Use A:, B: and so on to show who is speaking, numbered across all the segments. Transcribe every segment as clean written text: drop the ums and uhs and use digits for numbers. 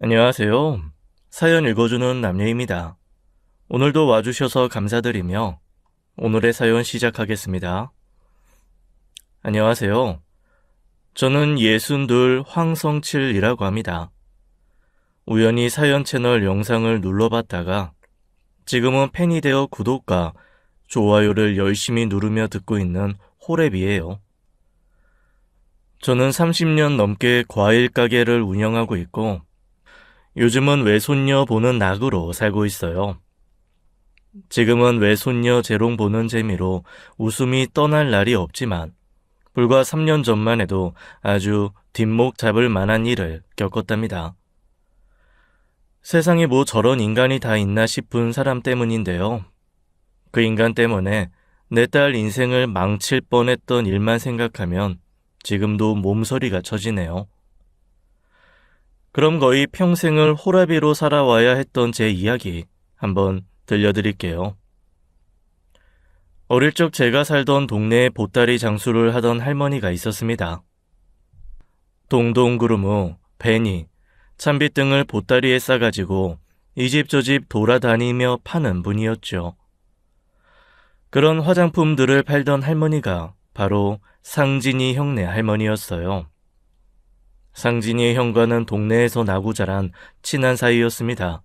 A: 안녕하세요. 사연 읽어주는 남녀입니다. 오늘도 와주셔서 감사드리며 오늘의 사연 시작하겠습니다. 안녕하세요. 저는 62 황성칠이라고 합니다. 우연히 사연 채널 영상을 눌러봤다가 지금은 팬이 되어 구독과 좋아요를 열심히 누르며 듣고 있는 호랩이에요. 저는 30년 넘게 과일 가게를 운영하고 있고 요즘은 외손녀 보는 낙으로 살고 있어요. 지금은 외손녀 재롱 보는 재미로 웃음이 떠날 날이 없지만 불과 3년 전만 해도 아주 뒷목 잡을 만한 일을 겪었답니다. 세상에 뭐 저런 인간이 다 있나 싶은 사람 때문인데요. 그 인간 때문에 내 딸 인생을 망칠 뻔했던 일만 생각하면 지금도 몸서리가 쳐지네요. 그럼 거의 평생을 호라비로 살아와야 했던 제 이야기 한번 들려드릴게요. 어릴 적 제가 살던 동네에 보따리 장수를 하던 할머니가 있었습니다. 동동구르무, 베니, 참빗 등을 보따리에 싸가지고 이 집 저 집 돌아다니며 파는 분이었죠. 그런 화장품들을 팔던 할머니가 바로 상진이 형네 할머니였어요. 상진이의 형과는 동네에서 나고 자란 친한 사이였습니다.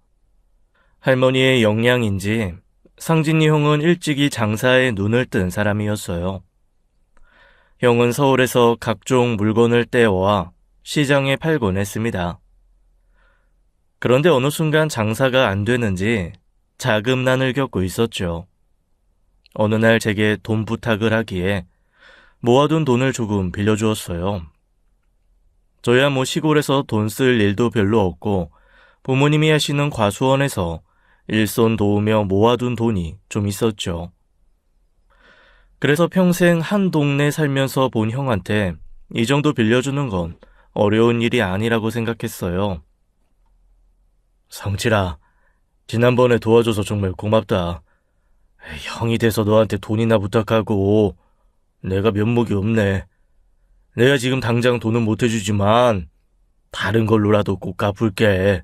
A: 할머니의 영양인지 상진이 형은 일찍이 장사에 눈을 뜬 사람이었어요. 형은 서울에서 각종 물건을 떼어와 시장에 팔곤 했습니다. 그런데 어느 순간 장사가 안 되는지 자금난을 겪고 있었죠. 어느 날 제게 돈 부탁을 하기에 모아둔 돈을 조금 빌려주었어요. 저야 뭐 시골에서 돈 쓸 일도 별로 없고 부모님이 하시는 과수원에서 일손 도우며 모아둔 돈이 좀 있었죠. 그래서 평생 한 동네 살면서 본 형한테 이 정도 빌려주는 건 어려운 일이 아니라고 생각했어요. 성칠아, 지난번에 도와줘서 정말 고맙다. 형이 돼서 너한테 돈이나 부탁하고 내가 면목이 없네. 내가 지금 당장 돈은 못 해주지만 다른 걸로라도 꼭 갚을게.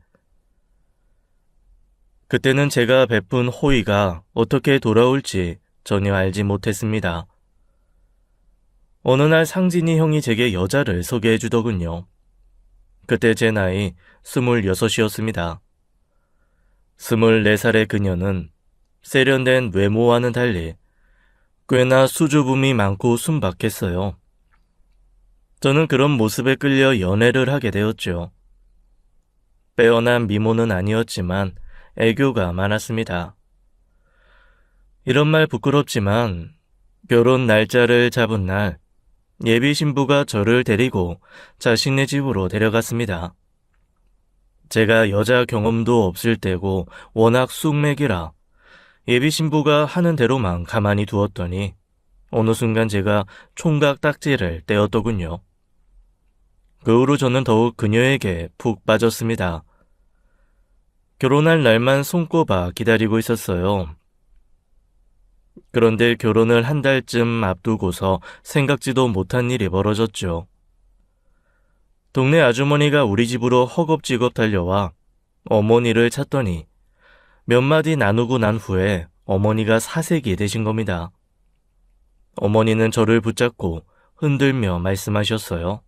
A: 그때는 제가 베푼 호의가 어떻게 돌아올지 전혀 알지 못했습니다. 어느 날 상진이 형이 제게 여자를 소개해 주더군요. 그때 제 나이 26이었습니다. 24살의 그녀는 세련된 외모와는 달리 꽤나 수줍음이 많고 순박했어요. 저는 그런 모습에 끌려 연애를 하게 되었죠. 빼어난 미모는 아니었지만 애교가 많았습니다. 이런 말 부끄럽지만 결혼 날짜를 잡은 날 예비 신부가 저를 데리고 자신의 집으로 데려갔습니다. 제가 여자 경험도 없을 때고 워낙 쑥맥이라 예비 신부가 하는 대로만 가만히 두었더니 어느 순간 제가 총각 딱지를 떼었더군요. 그 후로 저는 더욱 그녀에게 푹 빠졌습니다. 결혼할 날만 손꼽아 기다리고 있었어요. 그런데 결혼을 한 달쯤 앞두고서 생각지도 못한 일이 벌어졌죠. 동네 아주머니가 우리 집으로 허겁지겁 달려와 어머니를 찾더니 몇 마디 나누고 난 후에 어머니가 사색이 되신 겁니다. 어머니는 저를 붙잡고 흔들며 말씀하셨어요.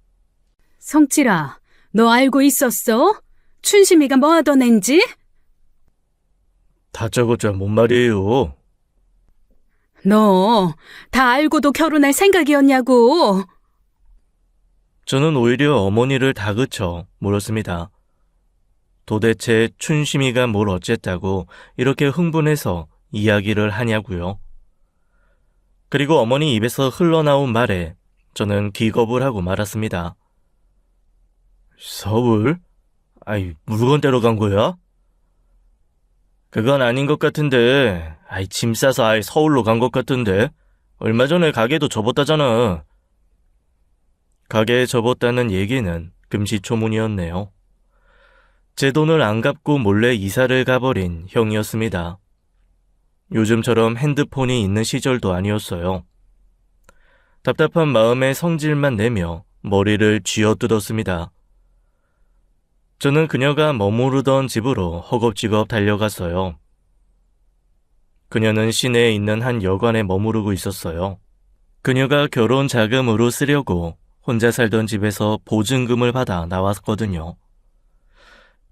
B: 성칠아, 너 알고 있었어? 춘심이가 뭐 하던 앤지?
A: 다짜고짜 뭔 말이에요?
B: 너 다 알고도 결혼할 생각이었냐고.
A: 저는 오히려 어머니를 다그쳐 물었습니다. 도대체 춘심이가 뭘 어쨌다고 이렇게 흥분해서 이야기를 하냐고요. 그리고 어머니 입에서 흘러나온 말에 저는 기겁을 하고 말았습니다. 서울? 아이, 물건 떼러 간 거야? 그건 아닌 것 같은데. 아이, 짐 싸서 아예 서울로 간 것 같은데. 얼마 전에 가게도 접었다잖아. 가게에 접었다는 얘기는 금시초문이었네요. 제 돈을 안 갚고 몰래 이사를 가버린 형이었습니다. 요즘처럼 핸드폰이 있는 시절도 아니었어요. 답답한 마음에 성질만 내며 머리를 쥐어뜯었습니다. 저는 그녀가 머무르던 집으로 허겁지겁 달려갔어요. 그녀는 시내에 있는 한 여관에 머무르고 있었어요. 그녀가 결혼 자금으로 쓰려고 혼자 살던 집에서 보증금을 받아 나왔거든요.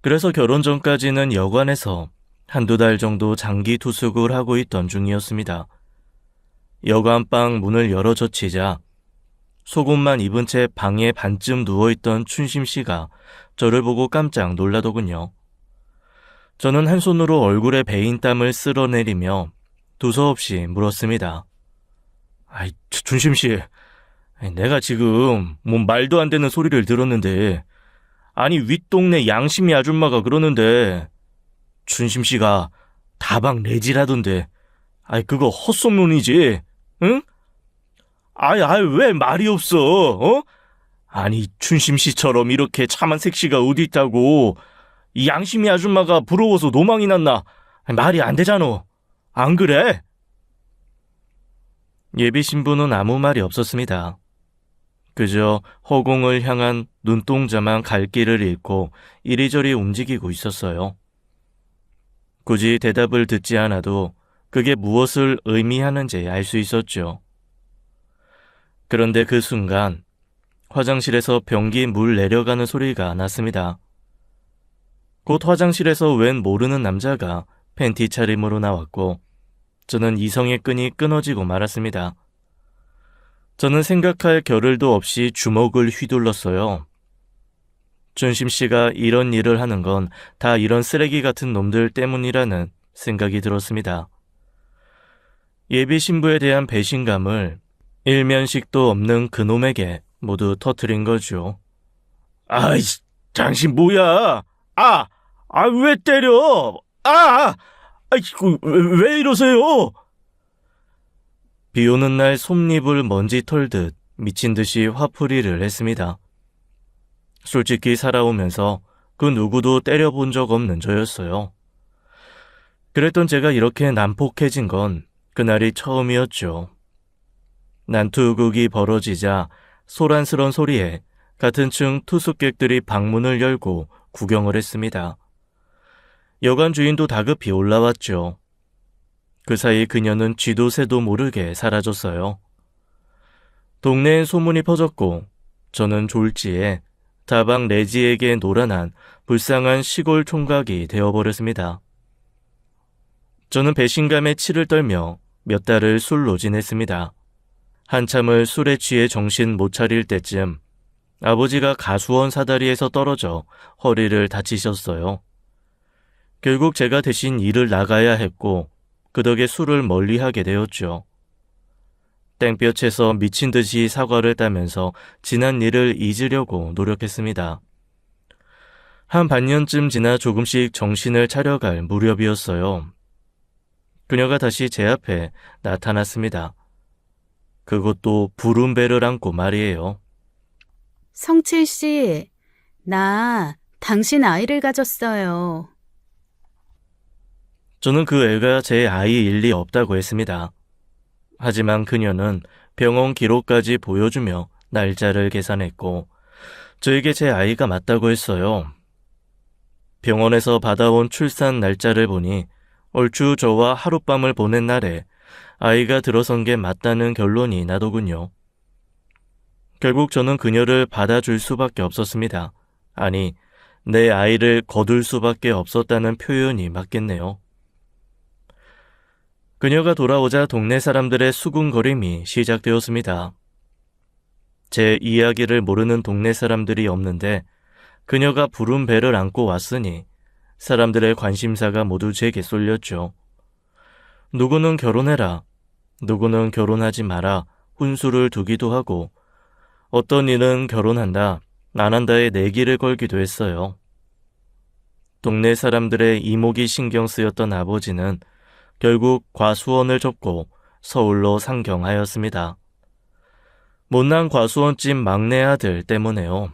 A: 그래서 결혼 전까지는 여관에서 한두 달 정도 장기 투숙을 하고 있던 중이었습니다. 여관방 문을 열어 젖히자 속옷만 입은 채 방에 반쯤 누워있던 춘심 씨가 저를 보고 깜짝 놀라더군요. 저는 한 손으로 얼굴에 배인 땀을 쓸어내리며 두서없이 물었습니다. 아이, 춘심 씨, 내가 지금 뭔 말도 안 되는 소리를 들었는데, 아니 윗동네 양심이 아줌마가 그러는데 춘심 씨가 다방 내지라던데, 아이 그거 헛소문이지, 응? 아이 왜 말이 없어, 어? 아니 춘심 씨처럼 이렇게 참한 색시가 어디 있다고. 이 양심이 아줌마가 부러워서 노망이 났나? 말이 안 되잖아. 안 그래? 예비 신부는 아무 말이 없었습니다. 그저 허공을 향한 눈동자만 갈 길을 잃고 이리저리 움직이고 있었어요. 굳이 대답을 듣지 않아도 그게 무엇을 의미하는지 알 수 있었죠. 그런데 그 순간 화장실에서 변기 물 내려가는 소리가 났습니다. 곧 화장실에서 웬 모르는 남자가 팬티 차림으로 나왔고 저는 이성의 끈이 끊어지고 말았습니다. 저는 생각할 겨를도 없이 주먹을 휘둘렀어요. 춘심 씨가 이런 일을 하는 건 다 이런 쓰레기 같은 놈들 때문이라는 생각이 들었습니다. 예비 신부에 대한 배신감을 일면식도 없는 그놈에게 모두 터뜨린 거죠. 아이, 당신 뭐야? 왜 때려? 아이고, 왜 이러세요? 비 오는 날 솜잎을 먼지 털듯 미친 듯이 화풀이를 했습니다. 솔직히 살아오면서 그 누구도 때려본 적 없는 저였어요. 그랬던 제가 이렇게 난폭해진 건 그날이 처음이었죠. 난투극이 벌어지자 소란스런 소리에 같은 층 투숙객들이 방문을 열고 구경을 했습니다. 여관 주인도 다급히 올라왔죠. 그 사이 그녀는 쥐도 새도 모르게 사라졌어요. 동네엔 소문이 퍼졌고 저는 졸지에 다방 레지에게 노란한 불쌍한 시골 총각이 되어버렸습니다. 저는 배신감에 치를 떨며 몇 달을 술로 지냈습니다. 한참을 술에 취해 정신 못 차릴 때쯤 아버지가 가수원 사다리에서 떨어져 허리를 다치셨어요. 결국 제가 대신 일을 나가야 했고 그 덕에 술을 멀리하게 되었죠. 땡볕에서 미친 듯이 사과를 따면서 지난 일을 잊으려고 노력했습니다. 한 반년쯤 지나 조금씩 정신을 차려갈 무렵이었어요. 그녀가 다시 제 앞에 나타났습니다. 그것도 부른 배를 안고 말이에요.
B: 성칠 씨, 나 당신 아이를 가졌어요.
A: 저는 그 애가 제 아이일 리 없다고 했습니다. 하지만 그녀는 병원 기록까지 보여주며 날짜를 계산했고 저에게 제 아이가 맞다고 했어요. 병원에서 받아온 출산 날짜를 보니 얼추 저와 하룻밤을 보낸 날에 아이가 들어선 게 맞다는 결론이 나더군요. 결국 저는 그녀를 받아줄 수밖에 없었습니다. 아니, 내 아이를 거둘 수밖에 없었다는 표현이 맞겠네요. 그녀가 돌아오자 동네 사람들의 수군거림이 시작되었습니다. 제 이야기를 모르는 동네 사람들이 없는데 그녀가 부른 배를 안고 왔으니 사람들의 관심사가 모두 제게 쏠렸죠. 누구는 결혼해라, 누구는 결혼하지 마라, 훈수를 두기도 하고 어떤 이는 결혼한다, 안 한다에 내기를 걸기도 했어요. 동네 사람들의 이목이 신경 쓰였던 아버지는 결국 과수원을 접고 서울로 상경하였습니다. 못난 과수원집 막내 아들 때문에요.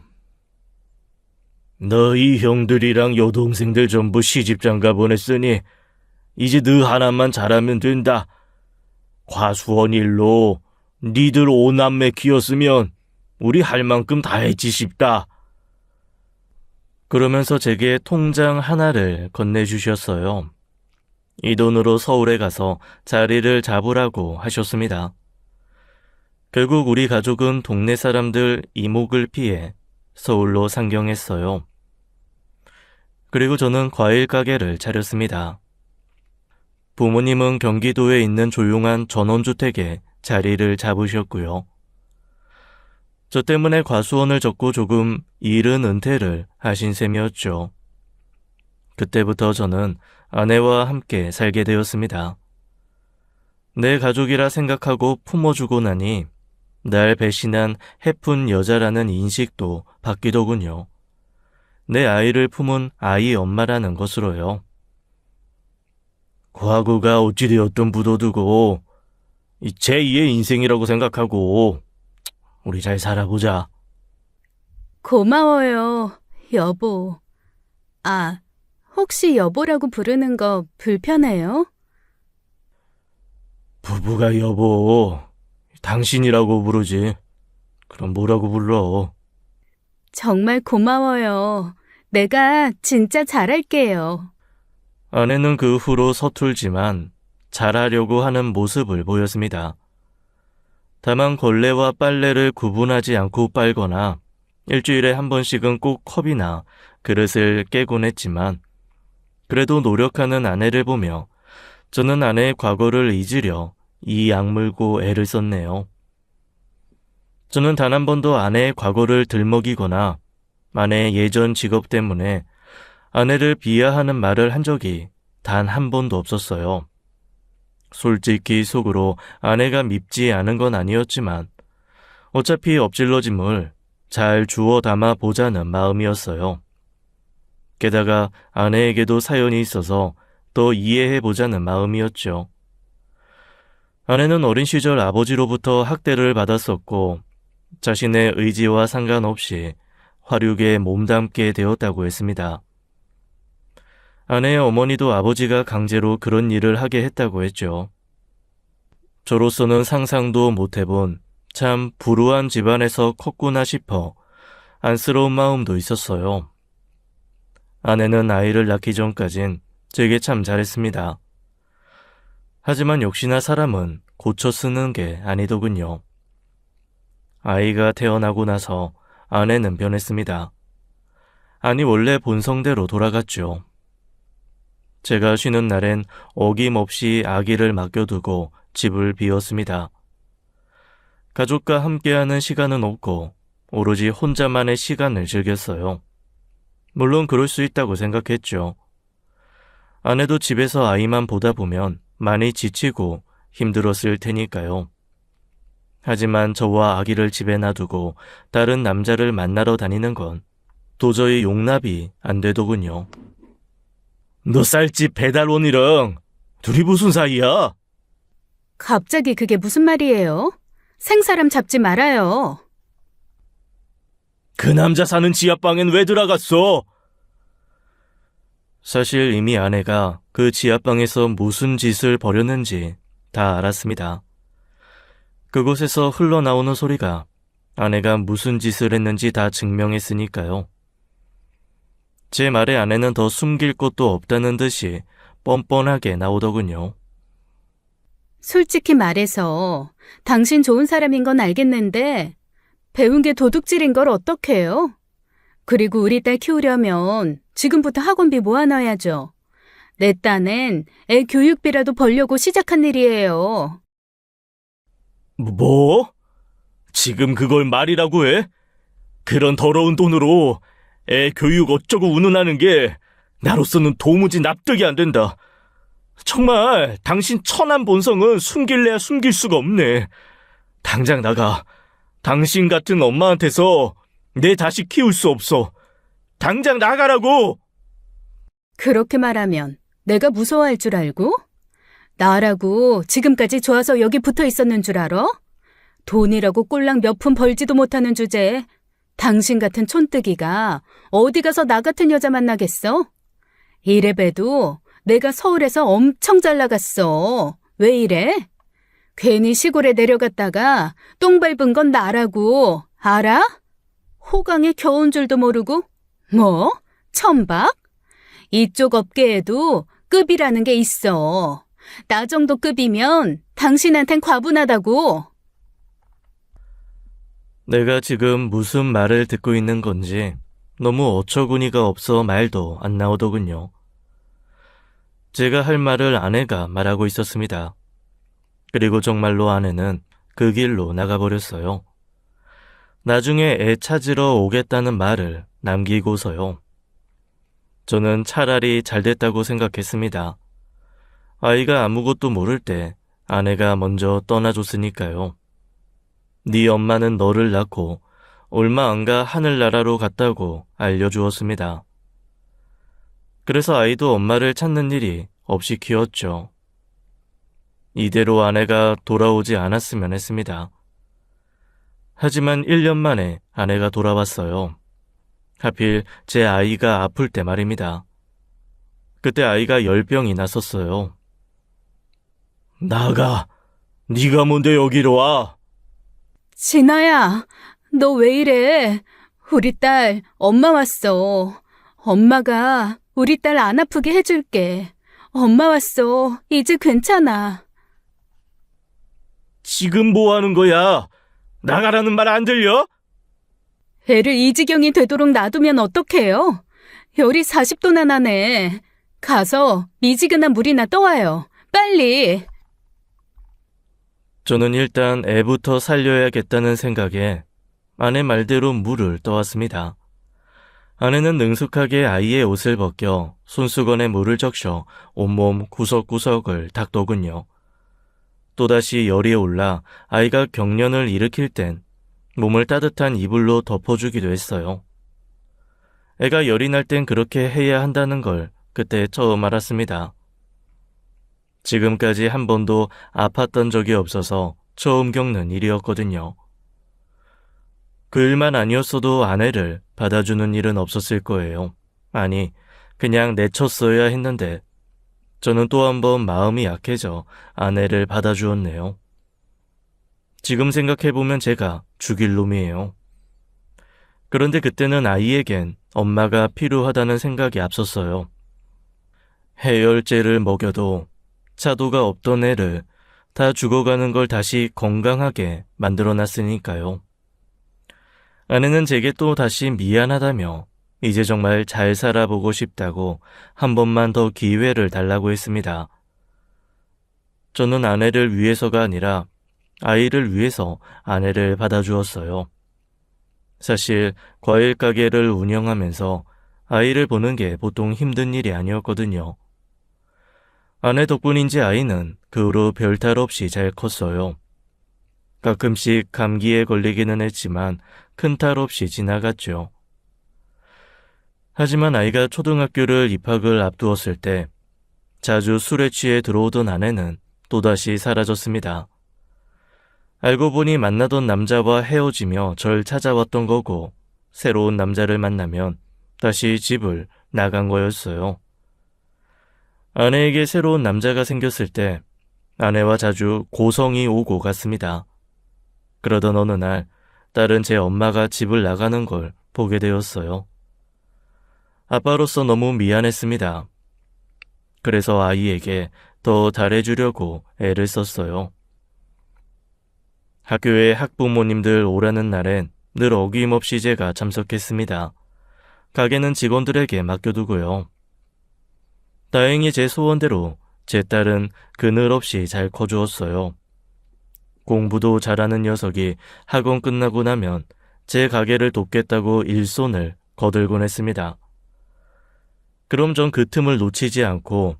A: 너희 형들이랑 여동생들 전부 시집장가 보냈으니 이제 너 하나만 잘하면 된다. 과수원 일로 니들 5남매 키웠으면 우리 할 만큼 다 했지 싶다. 그러면서 제게 통장 하나를 건네주셨어요. 이 돈으로 서울에 가서 자리를 잡으라고 하셨습니다. 결국 우리 가족은 동네 사람들 이목을 피해 서울로 상경했어요. 그리고 저는 과일 가게를 차렸습니다. 부모님은 경기도에 있는 조용한 전원주택에 자리를 잡으셨고요. 저 때문에 과수원을 접고 조금 이른 은퇴를 하신 셈이었죠. 그때부터 저는 아내와 함께 살게 되었습니다. 내 가족이라 생각하고 품어주고 나니 날 배신한 해픈 여자라는 인식도 바뀌더군요. 내 아이를 품은 아이 엄마라는 것으로요. 과거가 어찌 되었든 묻어두고 제2의 인생이라고 생각하고 우리 잘 살아보자.
B: 고마워요, 여보. 아, 혹시 여보라고 부르는 거 불편해요?
A: 부부가 여보, 당신이라고 부르지. 그럼 뭐라고 불러?
B: 정말 고마워요. 내가 진짜 잘할게요.
A: 아내는 그 후로 서툴지만 잘하려고 하는 모습을 보였습니다. 다만 걸레와 빨래를 구분하지 않고 빨거나 일주일에 한 번씩은 꼭 컵이나 그릇을 깨곤 했지만 그래도 노력하는 아내를 보며 저는 아내의 과거를 잊으려 이 악물고 애를 썼네요. 저는 단 한 번도 아내의 과거를 들먹이거나 아내의 예전 직업 때문에 아내를 비하하는 말을 한 적이 단 한 번도 없었어요. 솔직히 속으로 아내가 밉지 않은 건 아니었지만 어차피 엎질러짐을 잘 주워 담아 보자는 마음이었어요. 게다가 아내에게도 사연이 있어서 더 이해해보자는 마음이었죠. 아내는 어린 시절 아버지로부터 학대를 받았었고 자신의 의지와 상관없이 화류계에 몸담게 되었다고 했습니다. 아내의 어머니도 아버지가 강제로 그런 일을 하게 했다고 했죠. 저로서는 상상도 못해본 참 불우한 집안에서 컸구나 싶어 안쓰러운 마음도 있었어요. 아내는 아이를 낳기 전까진 제게 참 잘했습니다. 하지만 역시나 사람은 고쳐 쓰는 게 아니더군요. 아이가 태어나고 나서 아내는 변했습니다. 아니 원래 본성대로 돌아갔죠. 제가 쉬는 날엔 어김없이 아기를 맡겨두고 집을 비웠습니다. 가족과 함께하는 시간은 없고 오로지 혼자만의 시간을 즐겼어요. 물론 그럴 수 있다고 생각했죠. 아내도 집에서 아이만 보다 보면 많이 지치고 힘들었을 테니까요. 하지만 저와 아기를 집에 놔두고 다른 남자를 만나러 다니는 건 도저히 용납이 안 되더군요. 너 쌀집 배달원이랑 둘이 무슨 사이야?
B: 갑자기 그게 무슨 말이에요? 생사람 잡지 말아요.
A: 그 남자 사는 지하방엔 왜 들어갔어? 사실 이미 아내가 그 지하방에서 무슨 짓을 벌였는지 다 알았습니다. 그곳에서 흘러나오는 소리가 아내가 무슨 짓을 했는지 다 증명했으니까요. 제 말에 아내는 더 숨길 것도 없다는 듯이 뻔뻔하게 나오더군요.
B: 솔직히 말해서 당신 좋은 사람인 건 알겠는데 배운 게 도둑질인 걸 어떡해요? 그리고 우리 딸 키우려면 지금부터 학원비 모아놔야죠. 내 딴엔 애 교육비라도 벌려고 시작한 일이에요.
A: 뭐? 지금 그걸 말이라고 해? 그런 더러운 돈으로 애 교육 어쩌고 운운하는 게 나로서는 도무지 납득이 안 된다. 정말 당신 천한 본성은 숨길래야 숨길 수가 없네. 당장 나가. 당신 같은 엄마한테서 내 자식 키울 수 없어. 당장 나가라고!
B: 그렇게 말하면 내가 무서워할 줄 알고? 나라고 지금까지 좋아서 여기 붙어 있었는 줄 알아? 돈이라고 꼴랑 몇 푼 벌지도 못하는 주제에 당신 같은 촌뜨기가 어디 가서 나 같은 여자 만나겠어? 이래봬도 내가 서울에서 엄청 잘 나갔어. 왜 이래? 괜히 시골에 내려갔다가 똥 밟은 건 나라고. 알아? 호강에 겨운 줄도 모르고? 뭐? 천박? 이쪽 업계에도 급이라는 게 있어. 나 정도 급이면 당신한텐 과분하다고.
A: 내가 지금 무슨 말을 듣고 있는 건지 너무 어처구니가 없어 말도 안 나오더군요. 제가 할 말을 아내가 말하고 있었습니다. 그리고 정말로 아내는 그 길로 나가버렸어요. 나중에 애 찾으러 오겠다는 말을 남기고서요. 저는 차라리 잘 됐다고 생각했습니다. 아이가 아무것도 모를 때 아내가 먼저 떠나줬으니까요. 네 엄마는 너를 낳고 얼마 안 가 하늘나라로 갔다고 알려주었습니다. 그래서 아이도 엄마를 찾는 일이 없이 키웠죠. 이대로 아내가 돌아오지 않았으면 했습니다. 하지만 1년 만에 아내가 돌아왔어요. 하필 제 아이가 아플 때 말입니다. 그때 아이가 열병이 났었어요. 나가! 네가 뭔데 여기로 와!
B: 진아야, 너 왜 이래? 우리 딸 엄마 왔어. 엄마가 우리 딸 안 아프게 해줄게. 엄마 왔어. 이제 괜찮아.
A: 지금 뭐 하는 거야? 나가라는 말 안 들려?
B: 애를 이 지경이 되도록 놔두면 어떡해요? 열이 40도나 나네. 가서 미지근한 물이나 떠와요. 빨리.
A: 저는 일단 애부터 살려야겠다는 생각에 아내 말대로 물을 떠왔습니다. 아내는 능숙하게 아이의 옷을 벗겨 손수건에 물을 적셔 온몸 구석구석을 닦더군요. 또다시 열이 올라 아이가 경련을 일으킬 땐 몸을 따뜻한 이불로 덮어주기도 했어요. 애가 열이 날 땐 그렇게 해야 한다는 걸 그때 처음 알았습니다. 지금까지 한 번도 아팠던 적이 없어서 처음 겪는 일이었거든요. 그 일만 아니었어도 아내를 받아주는 일은 없었을 거예요. 아니, 그냥 내쳤어야 했는데 저는 또 한 번 마음이 약해져 아내를 받아주었네요. 지금 생각해보면 제가 죽일 놈이에요. 그런데 그때는 아이에겐 엄마가 필요하다는 생각이 앞섰어요. 해열제를 먹여도 차도가 없던 애를 다 죽어가는 걸 다시 건강하게 만들어놨으니까요. 아내는 제게 또 다시 미안하다며 이제 정말 잘 살아보고 싶다고 한 번만 더 기회를 달라고 했습니다. 저는 아내를 위해서가 아니라 아이를 위해서 아내를 받아주었어요. 사실 과일 가게를 운영하면서 아이를 보는 게 보통 힘든 일이 아니었거든요. 아내 덕분인지 아이는 그 후로 별탈 없이 잘 컸어요. 가끔씩 감기에 걸리기는 했지만 큰 탈 없이 지나갔죠. 하지만 아이가 초등학교를 입학을 앞두었을 때 자주 술에 취해 들어오던 아내는 또다시 사라졌습니다. 알고 보니 만나던 남자와 헤어지며 절 찾아왔던 거고 새로운 남자를 만나면 다시 집을 나간 거였어요. 아내에게 새로운 남자가 생겼을 때 아내와 자주 고성이 오고 갔습니다. 그러던 어느 날 딸은 제 엄마가 집을 나가는 걸 보게 되었어요. 아빠로서 너무 미안했습니다. 그래서 아이에게 더 잘해주려고 애를 썼어요. 학교에 학부모님들 오라는 날엔 늘 어김없이 제가 참석했습니다. 가게는 직원들에게 맡겨두고요. 다행히 제 소원대로 제 딸은 그늘 없이 잘 커주었어요. 공부도 잘하는 녀석이 학원 끝나고 나면 제 가게를 돕겠다고 일손을 거들곤 했습니다. 그럼 전 그 틈을 놓치지 않고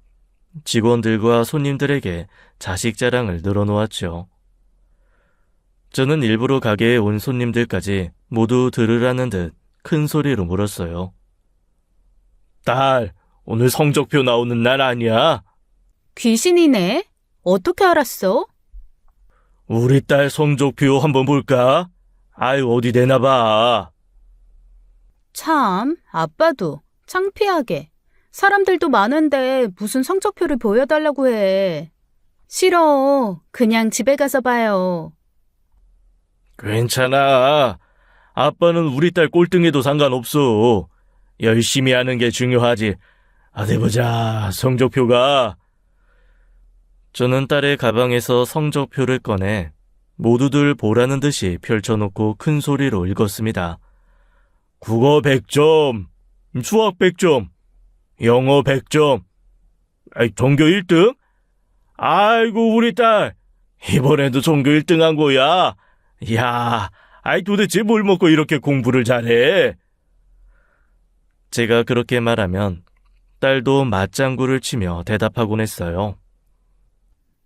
A: 직원들과 손님들에게 자식 자랑을 늘어놓았죠. 저는 일부러 가게에 온 손님들까지 모두 들으라는 듯 큰 소리로 물었어요. 딸, 오늘 성적표 나오는 날 아니야?
B: 귀신이네. 어떻게 알았어?
A: 우리 딸 성적표 한번 볼까? 아유, 어디 내나 봐.
B: 참, 아빠도 창피하게. 사람들도 많은데 무슨 성적표를 보여달라고 해. 싫어. 그냥 집에 가서 봐요.
A: 괜찮아. 아빠는 우리 딸 꼴등해도 상관없어. 열심히 하는 게 중요하지. 어디 보자, 성적표가. 저는 딸의 가방에서 성적표를 꺼내 모두들 보라는 듯이 펼쳐놓고 큰 소리로 읽었습니다. 국어 100점, 수학 100점, 영어 100점, 전교 1등? 아이고, 우리 딸, 이번에도 전교 1등 한 거야. 야, 도대체 뭘 먹고 이렇게 공부를 잘해? 제가 그렇게 말하면 딸도 맞장구를 치며 대답하곤 했어요.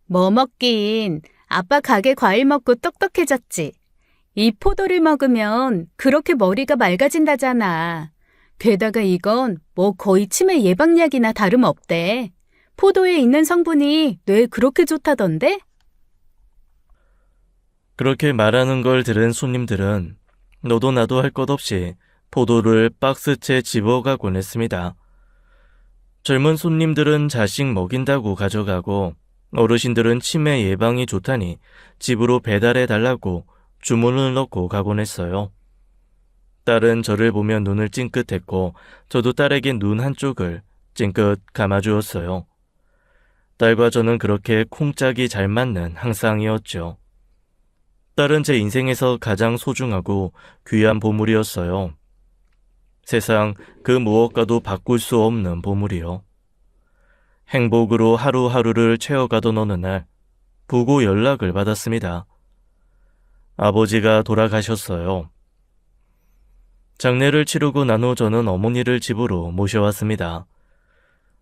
B: 뭐 먹긴. 아빠 가게 과일 먹고 똑똑해졌지. 이 포도를 먹으면 그렇게 머리가 맑아진다잖아. 게다가 이건 뭐 거의 치매 예방약이나 다름없대. 포도에 있는 성분이 뇌에 그렇게 좋다던데?
A: 그렇게 말하는 걸 들은 손님들은 너도 나도 할 것 없이 포도를 박스채 집어가곤 했습니다. 젊은 손님들은 자식 먹인다고 가져가고 어르신들은 치매 예방이 좋다니 집으로 배달해달라고 주문을 넣고 가곤 했어요. 딸은 저를 보며 눈을 찡긋했고 저도 딸에게 눈 한쪽을 찡긋 감아주었어요. 딸과 저는 그렇게 콩짝이 잘 맞는 항상이었죠. 딸은 제 인생에서 가장 소중하고 귀한 보물이었어요. 세상 그 무엇과도 바꿀 수 없는 보물이요. 행복으로 하루하루를 채워가던 어느 날 부고 연락을 받았습니다. 아버지가 돌아가셨어요. 장례를 치르고 난 후 저는 어머니를 집으로 모셔왔습니다.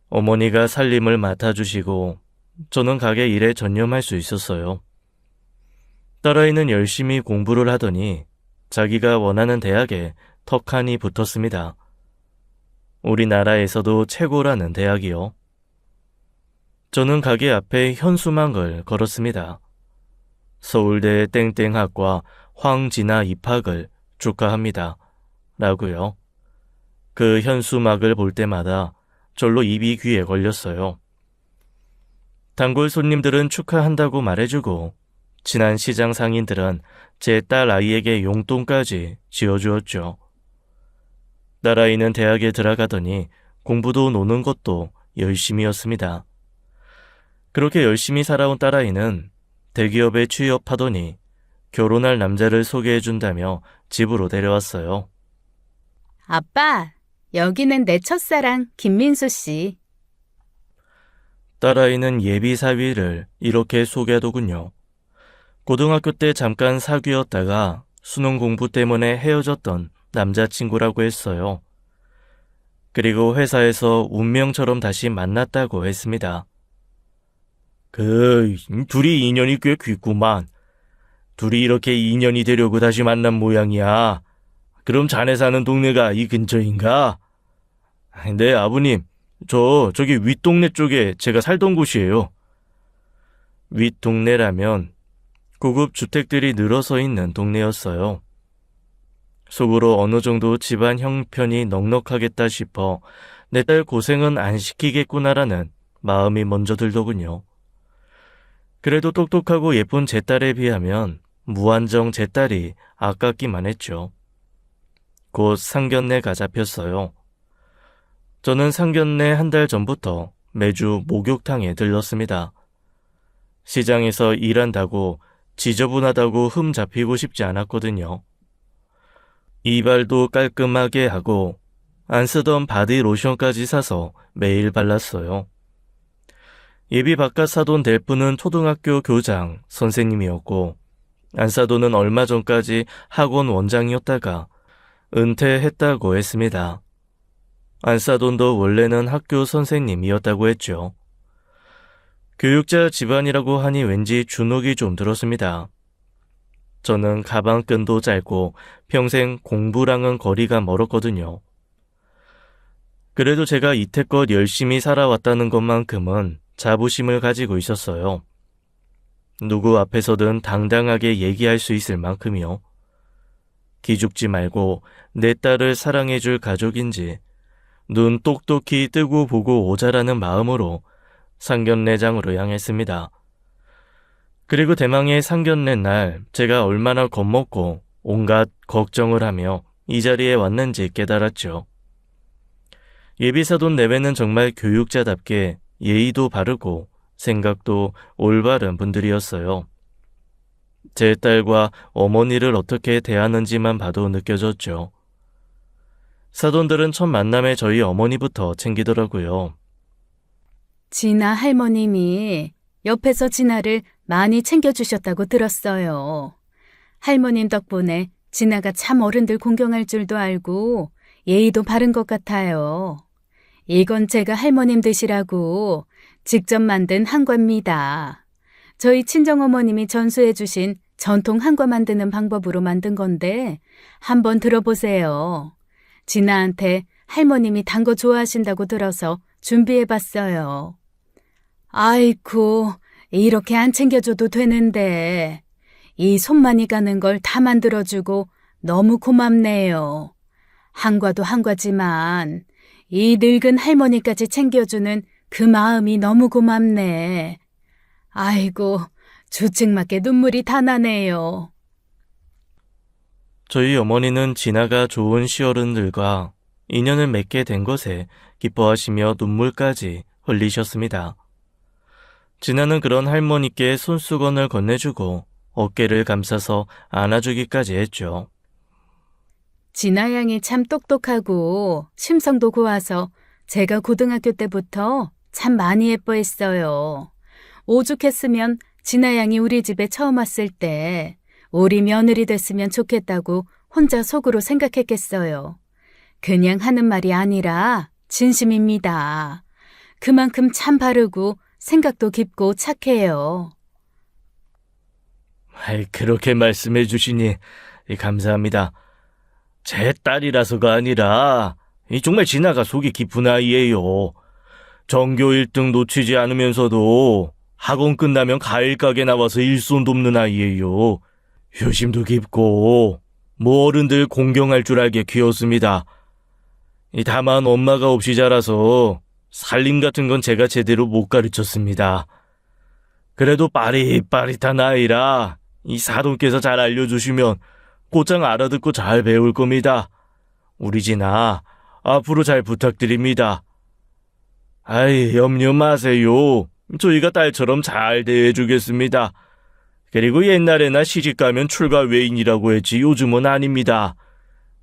A: 어머니가 살림을 맡아주시고 저는 가게 일에 전념할 수 있었어요. 딸아이는 열심히 공부를 하더니 자기가 원하는 대학에 턱하니 붙었습니다. 우리나라에서도 최고라는 대학이요. 저는 가게 앞에 현수막을 걸었습니다. 서울대 땡땡학과 황진아 입학을 축하합니다. 라고요. 그 현수막을 볼 때마다 절로 입이 귀에 걸렸어요. 단골 손님들은 축하한다고 말해주고 친한 시장 상인들은 제 딸 아이에게 용돈까지 지어주었죠. 딸아이는 대학에 들어가더니 공부도 노는 것도 열심히였습니다. 그렇게 열심히 살아온 딸아이는 대기업에 취업하더니 결혼할 남자를 소개해준다며 집으로 데려왔어요.
B: 아빠, 여기는 내 첫사랑 김민수 씨.
A: 딸아이는 예비 사위를 이렇게 소개하더군요. 고등학교 때 잠깐 사귀었다가 수능 공부 때문에 헤어졌던 남자친구라고 했어요. 그리고 회사에서 운명처럼 다시 만났다고 했습니다. 둘이 인연이 꽤 깊구만. 둘이 이렇게 인연이 되려고 다시 만난 모양이야. 그럼 자네 사는 동네가 이 근처인가? 네, 아버님. 저기 윗동네 쪽에 제가 살던 곳이에요. 윗동네라면 고급 주택들이 늘어서 있는 동네였어요. 속으로 어느 정도 집안 형편이 넉넉하겠다 싶어 내 딸 고생은 안 시키겠구나라는 마음이 먼저 들더군요. 그래도 똑똑하고 예쁜 제 딸에 비하면 무한정 제 딸이 아깝기만 했죠. 곧 상견례가 잡혔어요. 저는 상견례 한 달 전부터 매주 목욕탕에 들렀습니다. 시장에서 일한다고 지저분하다고 흠 잡히고 싶지 않았거든요. 이발도 깔끔하게 하고 안 쓰던 바디 로션까지 사서 매일 발랐어요. 예비 바깥 사돈 델프는 초등학교 교장 선생님이었고 안사돈은 얼마 전까지 학원 원장이었다가 은퇴했다고 했습니다. 안사돈도 원래는 학교 선생님이었다고 했죠. 교육자 집안이라고 하니 왠지 주눅이 좀 들었습니다. 저는 가방끈도 짧고 평생 공부랑은 거리가 멀었거든요. 그래도 제가 이태껏 열심히 살아왔다는 것만큼은 자부심을 가지고 있었어요. 누구 앞에서든 당당하게 얘기할 수 있을 만큼이요. 기죽지 말고 내 딸을 사랑해줄 가족인지 눈 똑똑히 뜨고 보고 오자라는 마음으로 상견례장으로 향했습니다. 그리고 대망의 상견례 날 제가 얼마나 겁먹고 온갖 걱정을 하며 이 자리에 왔는지 깨달았죠. 예비사돈 내외는 정말 교육자답게 예의도 바르고 생각도 올바른 분들이었어요. 제 딸과 어머니를 어떻게 대하는지만 봐도 느껴졌죠. 사돈들은 첫 만남에 저희 어머니부터 챙기더라고요.
B: 진아 할머님이 옆에서 진아를 많이 챙겨주셨다고 들었어요. 할머님 덕분에 진아가 참 어른들 공경할 줄도 알고 예의도 바른 것 같아요. 이건 제가 할머님 드시라고 직접 만든 한과입니다. 저희 친정어머님이 전수해 주신 전통 한과 만드는 방법으로 만든 건데 한번 들어보세요. 진아한테 할머님이 단 거 좋아하신다고 들어서 준비해 봤어요. 아이쿠, 이렇게 안 챙겨줘도 되는데 이 손만이 가는 걸 다 만들어주고 너무 고맙네요. 한과도 한과지만 이 늙은 할머니까지 챙겨주는 그 마음이 너무 고맙네. 아이고, 주책맞게 눈물이 다 나네요.
A: 저희 어머니는 진아가 좋은 시어른들과 인연을 맺게 된 것에 기뻐하시며 눈물까지 흘리셨습니다. 진아는 그런 할머니께 손수건을 건네주고 어깨를 감싸서 안아주기까지 했죠.
B: 진아 양이 참 똑똑하고 심성도 고와서 제가 고등학교 때부터 참 많이 예뻐했어요. 오죽했으면 진아 양이 우리 집에 처음 왔을 때 우리 며느리 됐으면 좋겠다고 혼자 속으로 생각했겠어요. 그냥 하는 말이 아니라 진심입니다. 그만큼 참 바르고 생각도 깊고 착해요.
A: 그렇게 말씀해 주시니 감사합니다. 제 딸이라서가 아니라 정말 진아가 속이 깊은 아이예요. 전교 1등 놓치지 않으면서도 학원 끝나면 과일 가게 나와서 일손 돕는 아이예요. 효심도 깊고 어른들 공경할 줄 알게 키웠습니다. 다만 엄마가 없이 자라서 살림 같은 건 제가 제대로 못 가르쳤습니다. 그래도 빠릿빠릿한 아이라 이 사돈께서 잘 알려주시면 곧장 알아듣고 잘 배울 겁니다. 우리 진아, 앞으로 잘 부탁드립니다. 염려 마세요. 저희가 딸처럼 잘 대해주겠습니다. 그리고 옛날에나 시집가면 출가 외인이라고 했지 요즘은 아닙니다.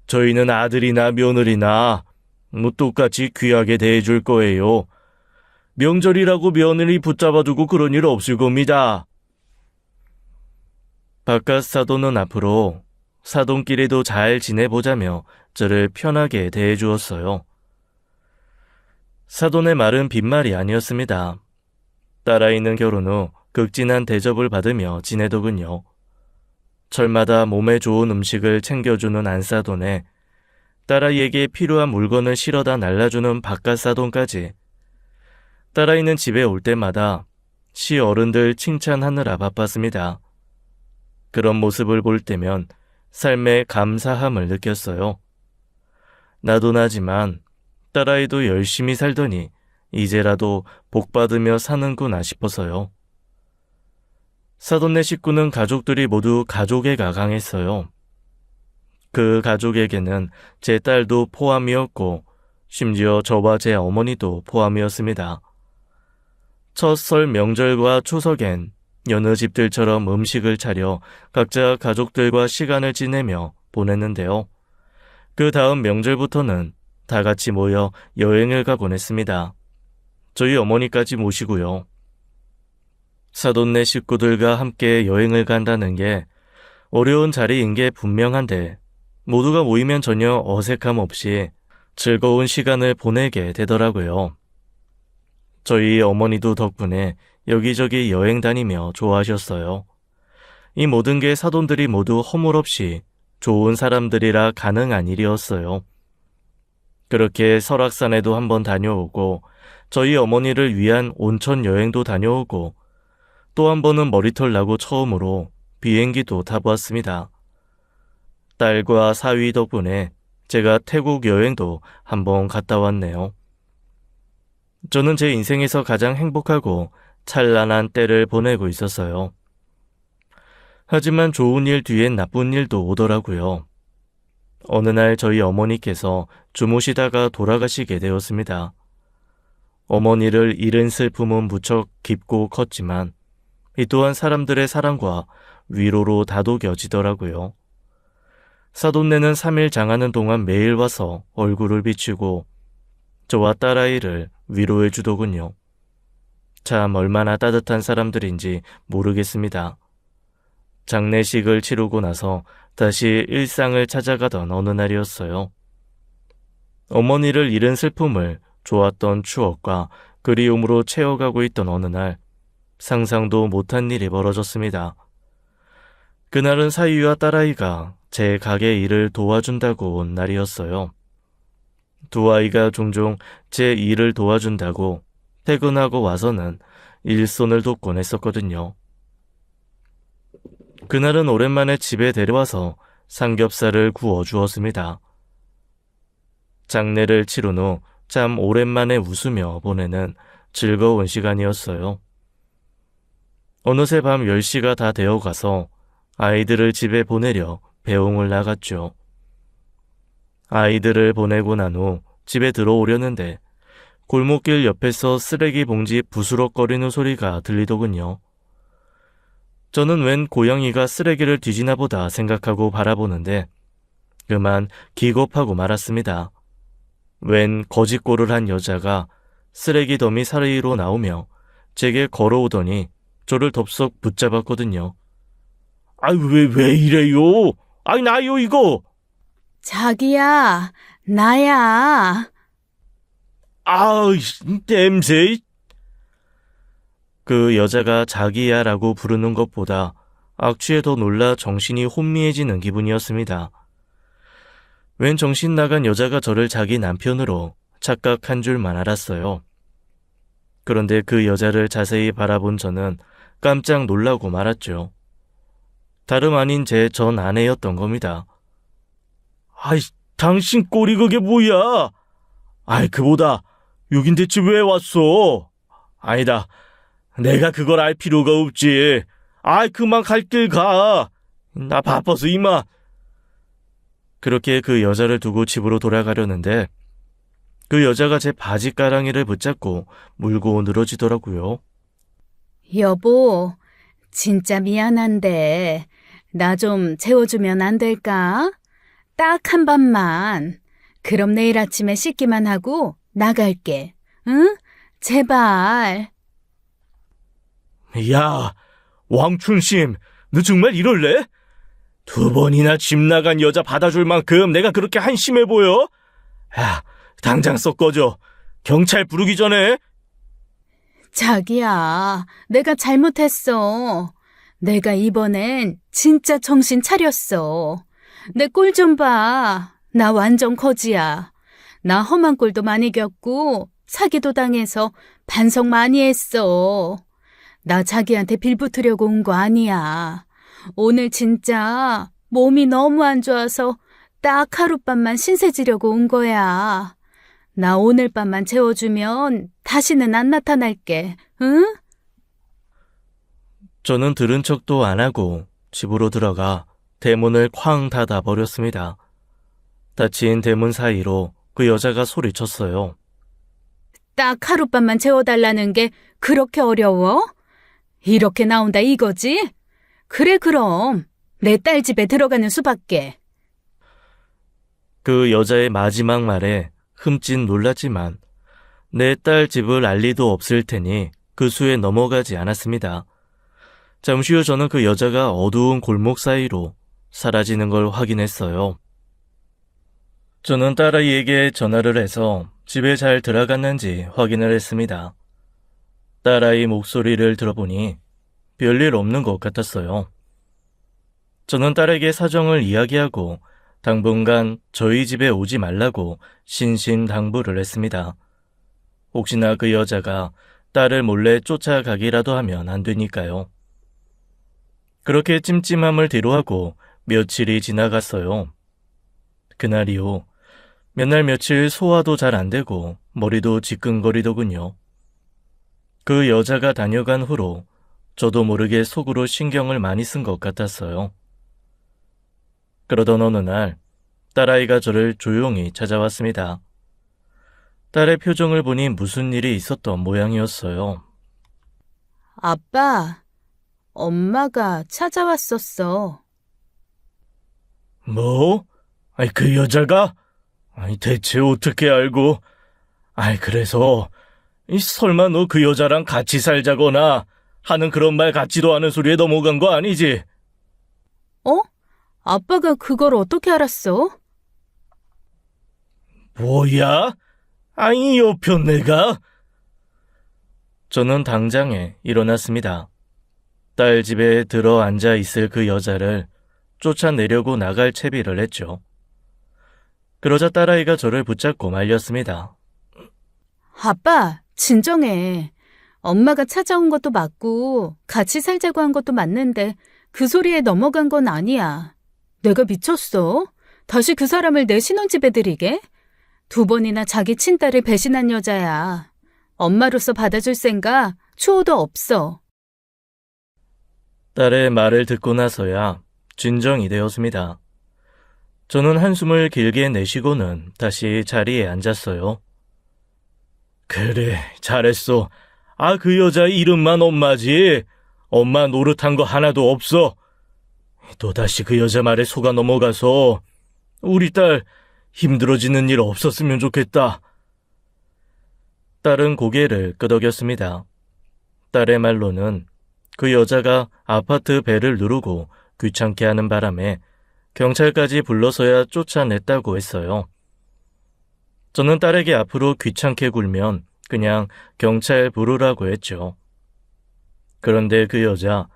A: 저희는 아들이나 며느리나 똑같이 귀하게 대해줄 거예요. 명절이라고 며느리 붙잡아두고 그런 일 없을 겁니다. 바깥 사돈은 앞으로 사돈끼리도 잘 지내보자며 저를 편하게 대해주었어요. 사돈의 말은 빈말이 아니었습니다. 딸아이는 결혼 후 극진한 대접을 받으며 지내더군요. 철마다 몸에 좋은 음식을 챙겨주는 안사돈에 딸아이에게 필요한 물건을 실어다 날라주는 바깥사돈까지 딸아이는 집에 올 때마다 시어른들 칭찬하느라 바빴습니다. 그런 모습을 볼 때면 삶의 감사함을 느꼈어요. 나도 나지만 딸아이도 열심히 살더니 이제라도 복받으며 사는구나 싶어서요. 사돈네 식구는 가족들이 모두 가족애가 강했어요. 그 가족에게는 제 딸도 포함이었고 심지어 저와 제 어머니도 포함이었습니다. 첫 설 명절과 추석엔 여느 집들처럼 음식을 차려 각자 가족들과 시간을 지내며 보냈는데요. 그 다음 명절부터는 다 같이 모여 여행을 가곤 했습니다. 저희 어머니까지 모시고요. 사돈네 식구들과 함께 여행을 간다는 게 어려운 자리인 게 분명한데 모두가 모이면 전혀 어색함 없이 즐거운 시간을 보내게 되더라고요. 저희 어머니도 덕분에 여기저기 여행 다니며 좋아하셨어요. 이 모든 게 사돈들이 모두 허물없이 좋은 사람들이라 가능한 일이었어요. 그렇게 설악산에도 한번 다녀오고 저희 어머니를 위한 온천 여행도 다녀오고 또 한 번은 머리털 나고 처음으로 비행기도 타보았습니다. 딸과 사위 덕분에 제가 태국 여행도 한번 갔다 왔네요. 저는 제 인생에서 가장 행복하고 찬란한 때를 보내고 있었어요. 하지만 좋은 일 뒤엔 나쁜 일도 오더라고요. 어느 날 저희 어머니께서 주무시다가 돌아가시게 되었습니다. 어머니를 잃은 슬픔은 무척 깊고 컸지만 이 또한 사람들의 사랑과 위로로 다독여지더라고요. 사돈네는 3일 장하는 동안 매일 와서 얼굴을 비추고 저와 딸아이를 위로해 주더군요. 참 얼마나 따뜻한 사람들인지 모르겠습니다. 장례식을 치르고 나서 다시 일상을 찾아가던 어느 날이었어요. 어머니를 잃은 슬픔을 좋았던 추억과 그리움으로 채워가고 있던 어느 날, 상상도 못한 일이 벌어졌습니다. 그날은 사위와 딸아이가 제 가게 일을 도와준다고 온 날이었어요. 두 아이가 종종 제 일을 도와준다고 퇴근하고 와서는 일손을 돕곤 했었거든요. 그날은 오랜만에 집에 데려와서 삼겹살을 구워주었습니다. 장례를 치른 후 참 오랜만에 웃으며 보내는 즐거운 시간이었어요. 어느새 밤 10시가 다 되어가서 아이들을 집에 보내려 배웅을 나갔죠. 아이들을 보내고 난 후 집에 들어오려는데 골목길 옆에서 쓰레기 봉지 부스럭거리는 소리가 들리더군요. 저는 웬 고양이가 쓰레기를 뒤지나 보다 생각하고 바라보는데 그만 기겁하고 말았습니다. 웬 거짓골을 한 여자가 쓰레기 더미 사이로 나오며 제게 걸어오더니 저를 덥석 붙잡았거든요. 왜 이래요? 나요 이거!
B: 자기야, 나야.
A: 냄새! 그 여자가 자기야라고 부르는 것보다 악취에 더 놀라 정신이 혼미해지는 기분이었습니다. 웬 정신 나간 여자가 저를 자기 남편으로 착각한 줄만 알았어요. 그런데 그 여자를 자세히 바라본 저는 깜짝 놀라고 말았죠. 다름 아닌 제 전 아내였던 겁니다. 당신 꼴이 그게 뭐야? 그보다 여긴 대체 왜 왔어? 아니다. 내가 그걸 알 필요가 없지. 그만 갈 길 가. 나 바빠서 이만. 그렇게 그 여자를 두고 집으로 돌아가려는데 그 여자가 제 바지가랑이를 붙잡고 물고 늘어지더라고요.
B: 여보, 진짜 미안한데 나 좀 재워주면 안 될까? 딱 한 번만. 그럼 내일 아침에 씻기만 하고 나갈게. 응? 제발.
A: 야, 왕춘심, 너 정말 이럴래? 2번이나 집 나간 여자 받아줄 만큼 내가 그렇게 한심해 보여? 당장 썩 꺼져. 경찰 부르기 전에.
B: 자기야, 내가 잘못했어. 내가 이번엔 진짜 정신 차렸어. 내 꼴 좀 봐. 나 완전 거지야. 나 험한 꼴도 많이 겪고 사기도 당해서 반성 많이 했어. 나 자기한테 빌붙으려고 온 거 아니야. 오늘 진짜 몸이 너무 안 좋아서 딱 하룻밤만 신세지려고 온 거야. 나 오늘 밤만 재워주면 다시는 안 나타날게. 응?
A: 저는 들은 척도 안 하고 집으로 들어가 대문을 쾅 닫아 버렸습니다. 닫힌 대문 사이로 그 여자가 소리쳤어요.
B: 딱 하룻밤만 재워달라는 게 그렇게 어려워? 이렇게 나온다 이거지? 그래 그럼 내 딸 집에 들어가는 수밖에.
A: 그 여자의 마지막 말에 흠칫 놀랐지만 내 딸 집을 알 리도 없을 테니 그 수에 넘어가지 않았습니다. 잠시 후 저는 그 여자가 어두운 골목 사이로 사라지는 걸 확인했어요. 저는 딸아이에게 전화를 해서 집에 잘 들어갔는지 확인을 했습니다. 딸아이 목소리를 들어보니 별일 없는 것 같았어요. 저는 딸에게 사정을 이야기하고 당분간 저희 집에 오지 말라고 신신당부를 했습니다. 혹시나 그 여자가 딸을 몰래 쫓아가기라도 하면 안 되니까요. 그렇게 찜찜함을 뒤로하고 며칠이 지나갔어요. 그날 이후 몇 날 며칠 소화도 잘 안 되고 머리도 지끈거리더군요. 그 여자가 다녀간 후로 저도 모르게 속으로 신경을 많이 쓴 것 같았어요. 그러던 어느 날 딸아이가 저를 조용히 찾아왔습니다. 딸의 표정을 보니 무슨 일이 있었던 모양이었어요.
B: 아빠, 엄마가 찾아왔었어.
A: 뭐? 그 여자가? 대체 어떻게 알고? 그래서 설마 너 그 여자랑 같이 살자거나 하는 그런 말 같지도 않은 소리에 넘어간 거 아니지?
B: 어? 아빠가 그걸 어떻게 알았어?
A: 뭐야? 여편 내가? 저는 당장에 일어났습니다. 딸 집에 들어 앉아 있을 그 여자를 쫓아내려고 나갈 채비를 했죠. 그러자 딸아이가 저를 붙잡고 말렸습니다.
B: 아빠, 진정해. 엄마가 찾아온 것도 맞고 같이 살자고 한 것도 맞는데 그 소리에 넘어간 건 아니야. 내가 미쳤어? 다시 그 사람을 내 신혼집에 들이게? 2번이나 자기 친딸을 배신한 여자야. 엄마로서 받아줄 생각 추호도 없어.
A: 딸의 말을 듣고 나서야 진정이 되었습니다. 저는 한숨을 길게 내쉬고는 다시 자리에 앉았어요. 그래, 잘했어. 그 여자 이름만 엄마지. 엄마 노릇한 거 하나도 없어. 또다시 그 여자 말에 속아 넘어가서 우리 딸 힘들어지는 일 없었으면 좋겠다. 딸은 고개를 끄덕였습니다. 딸의 말로는 그 여자가 아파트 벨을 누르고 귀찮게 하는 바람에 경찰까지 불러서야 쫓아냈다고 했어요. 저는 딸에게 앞으로 귀찮게 굴면 그냥 경찰 부르라고 했죠. 그런데 그 여자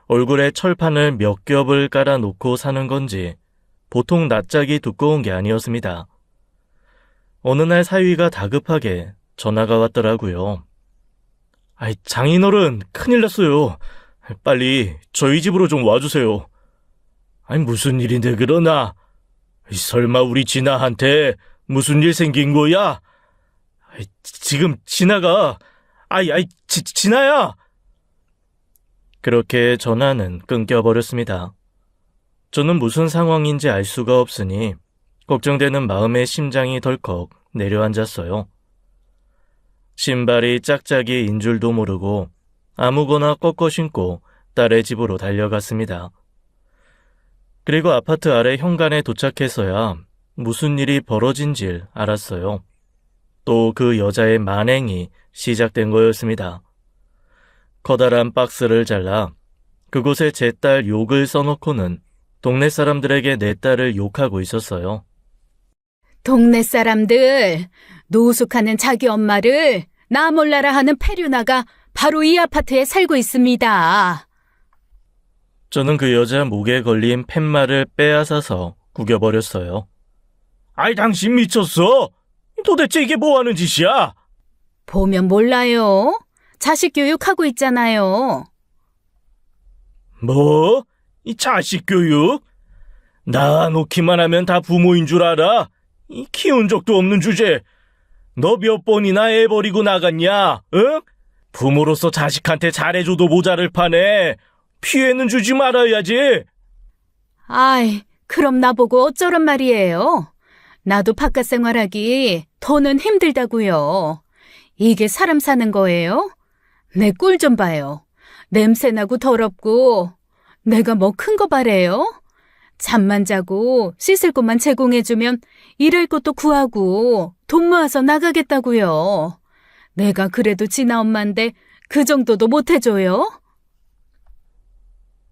A: 얼굴에 철판을 몇 겹을 깔아놓고 사는 건지 보통 낯짝이 두꺼운 게 아니었습니다. 어느 날 사위가 다급하게 전화가 왔더라고요. 장인어른 큰일 났어요. 빨리 저희 집으로 좀 와주세요. 무슨 일인데 그러나? 설마 우리 진아한테 무슨 일 생긴 거야? 지금 진아가 진아야! 그렇게 전화는 끊겨버렸습니다. 저는 무슨 상황인지 알 수가 없으니 걱정되는 마음에 심장이 덜컥 내려앉았어요. 신발이 짝짝이인 줄도 모르고 아무거나 꺾어 신고 딸의 집으로 달려갔습니다. 그리고 아파트 아래 현관에 도착해서야 무슨 일이 벌어진지를 알았어요. 또 그 여자의 만행이 시작된 거였습니다. 커다란 박스를 잘라 그곳에 제 딸 욕을 써놓고는 동네 사람들에게 내 딸을 욕하고 있었어요.
B: 동네 사람들, 노숙하는 자기 엄마를 나 몰라라 하는 페류나가 바로 이 아파트에 살고 있습니다.
A: 저는 그 여자 목에 걸린 팻말을 빼앗아서 구겨버렸어요. 당신 미쳤어? 도대체 이게 뭐하는 짓이야?
B: 보면 몰라요. 자식 교육하고 있잖아요.
A: 뭐? 이 자식 교육? 낳아놓기만 하면 다 부모인 줄 알아? 키운 적도 없는 주제. 너 몇 번이나 애 버리고 나갔냐? 응? 부모로서 자식한테 잘해줘도 모자를 파네. 피해는 주지 말아야지.
B: 그럼 나보고 어쩌란 말이에요. 나도 바깥 생활하기 더는 힘들다고요. 이게 사람 사는 거예요? 내 꼴 좀 봐요. 냄새나고 더럽고 내가 뭐 큰 거 바래요? 잠만 자고 씻을 것만 제공해주면 일할 것도 구하고 돈 모아서 나가겠다고요. 내가 그래도 진아 엄마인데 그 정도도 못 해줘요?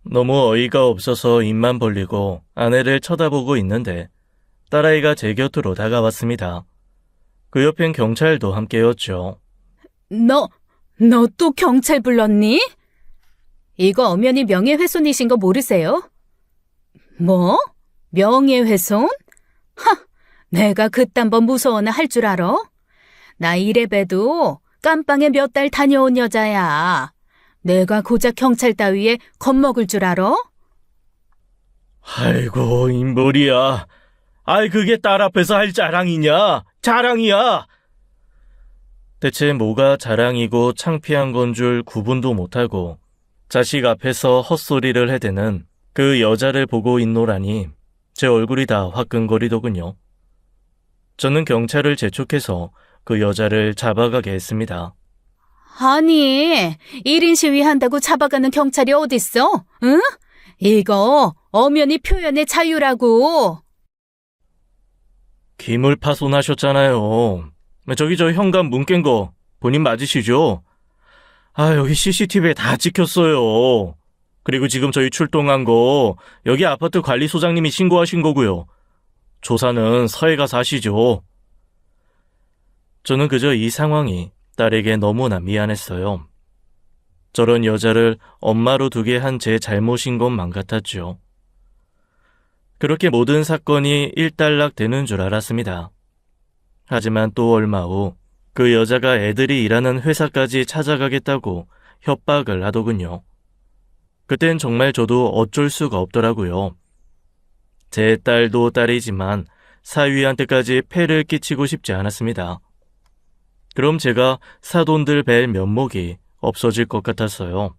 A: 너무 어이가 없어서 입만 벌리고 아내를 쳐다보고 있는데 딸아이가 제 곁으로 다가왔습니다. 그 옆엔 경찰도 함께였죠.
B: 너 또 경찰 불렀니? 이거 엄연히 명예훼손이신 거 모르세요? 뭐? 명예훼손? 내가 그딴 번 무서워나 할 줄 알아? 나 이래봬도 깜빵에 몇 달 다녀온 여자야. 내가 고작 경찰 따위에 겁먹을 줄 알아?
A: 아이고, 인벌이야. 그게 딸 앞에서 할 자랑이냐? 자랑이야. 대체 뭐가 자랑이고 창피한 건 줄 구분도 못하고 자식 앞에서 헛소리를 해대는 그 여자를 보고 있노라니 제 얼굴이 다 화끈거리더군요. 저는 경찰을 재촉해서 그 여자를 잡아가게 했습니다.
B: 아니, 1인 시위한다고 잡아가는 경찰이 어딨어? 응? 이거 엄연히 표현의 자유라고.
A: 기물 파손하셨잖아요. 저기 저 현관 문 깬 거 본인 맞으시죠? 여기 CCTV에 다 찍혔어요. 그리고 지금 저희 출동한 거 여기 아파트 관리소장님이 신고하신 거고요. 조사는 서해 가서 하시죠. 저는 그저 이 상황이 딸에게 너무나 미안했어요. 저런 여자를 엄마로 두게 한 제 잘못인 것만 같았죠. 그렇게 모든 사건이 일단락 되는 줄 알았습니다. 하지만 또 얼마 후 그 여자가 애들이 일하는 회사까지 찾아가겠다고 협박을 하더군요. 그땐 정말 저도 어쩔 수가 없더라고요. 제 딸도 딸이지만 사위한테까지 폐를 끼치고 싶지 않았습니다. 그럼 제가 사돈들 뵐 면목이 없어질 것 같았어요.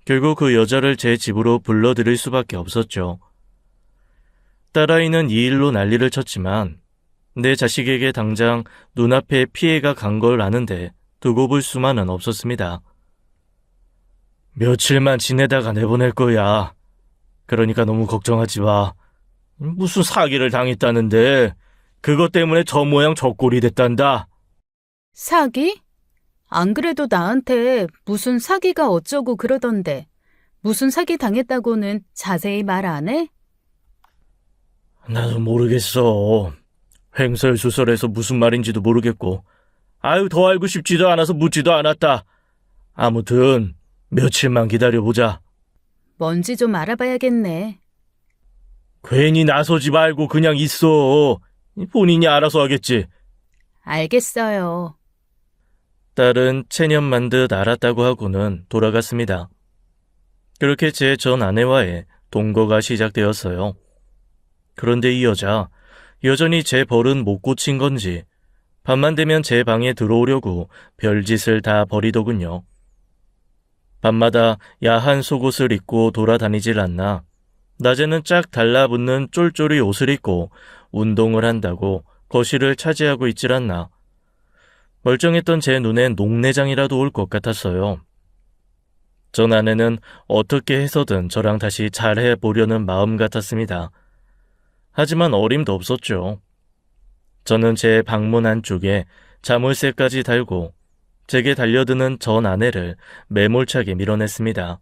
A: 결국 그 여자를 제 집으로 불러들일 수밖에 없었죠. 딸아이는 이 일로 난리를 쳤지만 내 자식에게 당장 눈앞에 피해가 간 걸 아는데 두고 볼 수만은 없었습니다. 며칠만 지내다가 내보낼 거야. 그러니까 너무 걱정하지 마. 무슨 사기를 당했다는데 그것 때문에 저 모양 저 꼴이 됐단다.
B: 사기? 안 그래도 나한테 무슨 사기가 어쩌고 그러던데 무슨 사기 당했다고는 자세히 말 안 해?
A: 나도 모르겠어. 횡설수설해서 무슨 말인지도 모르겠고 더 알고 싶지도 않아서 묻지도 않았다. 아무튼 며칠만 기다려보자.
B: 뭔지 좀 알아봐야겠네.
A: 괜히 나서지 말고 그냥 있어. 본인이 알아서 하겠지.
B: 알겠어요.
A: 딸은 체념만 듯 알았다고 하고는 돌아갔습니다. 그렇게 제 전 아내와의 동거가 시작되었어요. 그런데 이 여자 여전히 제 버릇 못 고친 건지 밤만 되면 제 방에 들어오려고 별짓을 다 벌이더군요. 밤마다 야한 속옷을 입고 돌아다니질 않나 낮에는 쫙 달라붙는 쫄쫄이 옷을 입고 운동을 한다고 거실을 차지하고 있질 않나 멀쩡했던 제 눈엔 녹내장이라도 올 것 같았어요. 전 아내는 어떻게 해서든 저랑 다시 잘해보려는 마음 같았습니다. 하지만 어림도 없었죠. 저는 제 방문 안쪽에 자물쇠까지 달고 제게 달려드는 전 아내를 매몰차게 밀어냈습니다.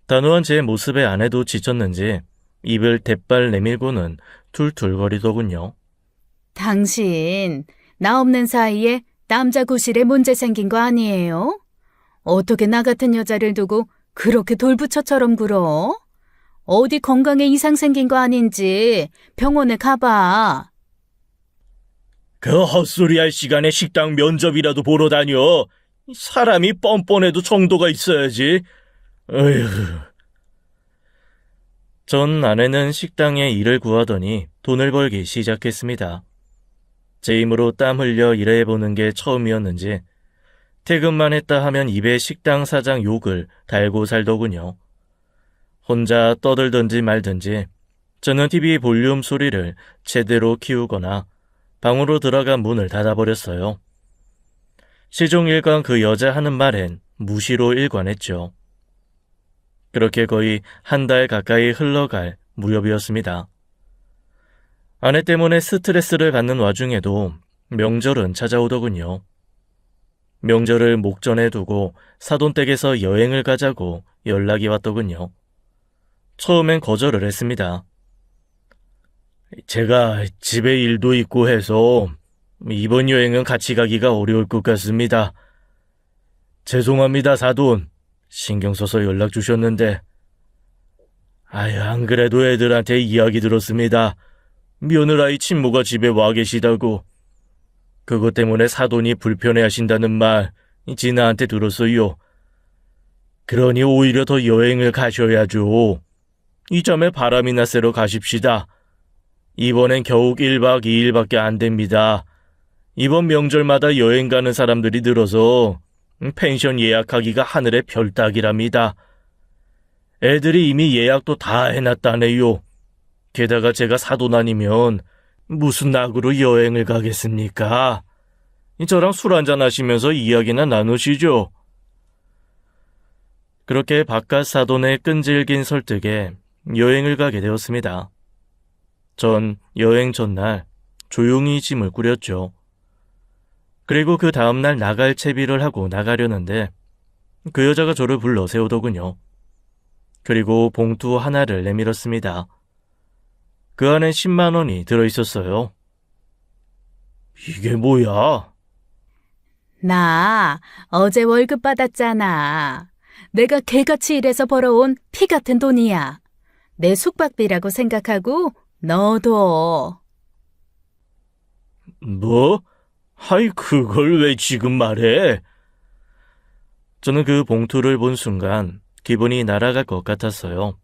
A: 단호한 제 모습에 아내도 지쳤는지 입을 대빨 내밀고는 툴툴거리더군요.
B: 당신, 나 없는 사이에 남자 구실에 문제 생긴 거 아니에요? 어떻게 나 같은 여자를 두고 그렇게 돌부처처럼 굴어? 어디 건강에 이상 생긴 거 아닌지 병원에 가봐.
A: 그 헛소리 할 시간에 식당 면접이라도 보러 다녀. 사람이 뻔뻔해도 정도가 있어야지. 어휴. 전 아내는 식당에 일을 구하더니 돈을 벌기 시작했습니다. 제 힘으로 땀 흘려 일해보는 게 처음이었는지 퇴근만 했다 하면 입에 식당 사장 욕을 달고 살더군요. 혼자 떠들든지 말든지 저는 TV 볼륨 소리를 제대로 키우거나 방으로 들어가 문을 닫아버렸어요. 시종일관 그 여자 하는 말엔 무시로 일관했죠. 그렇게 거의 한 달 가까이 흘러갈 무렵이었습니다. 아내 때문에 스트레스를 받는 와중에도 명절은 찾아오더군요. 명절을 목전에 두고 사돈댁에서 여행을 가자고 연락이 왔더군요. 처음엔 거절을 했습니다. 제가 집에 일도 있고 해서 이번 여행은 같이 가기가 어려울 것 같습니다. 죄송합니다, 사돈. 신경 써서 연락 주셨는데. 안 그래도 애들한테 이야기 들었습니다. 며느라이 친모가 집에 와 계시다고. 그것 때문에 사돈이 불편해하신다는 말 진아한테 들었어요. 그러니 오히려 더 여행을 가셔야죠. 이참에 바람이나 쐬러 가십시다. 이번엔 겨우 1박 2일밖에 안 됩니다. 이번 명절마다 여행 가는 사람들이 늘어서 펜션 예약하기가 하늘의 별 따기랍니다. 애들이 이미 예약도 다 해놨다네요. 게다가 제가 사돈 아니면 무슨 낙으로 여행을 가겠습니까? 저랑 술 한잔 하시면서 이야기나 나누시죠. 그렇게 바깥 사돈의 끈질긴 설득에 여행을 가게 되었습니다. 전 여행 전날 조용히 짐을 꾸렸죠. 그리고 그 다음날 나갈 채비를 하고 나가려는데 그 여자가 저를 불러 세우더군요. 그리고 봉투 하나를 내밀었습니다. 그 안에 10만 원이 들어있었어요. 이게 뭐야?
B: 나 어제 월급 받았잖아. 내가 개같이 일해서 벌어온 피 같은 돈이야. 내 숙박비라고 생각하고 너도.
A: 뭐? 아이, 그걸 왜 지금 말해? 저는 그 봉투를 본 순간 기분이 날아갈 것 같았어요.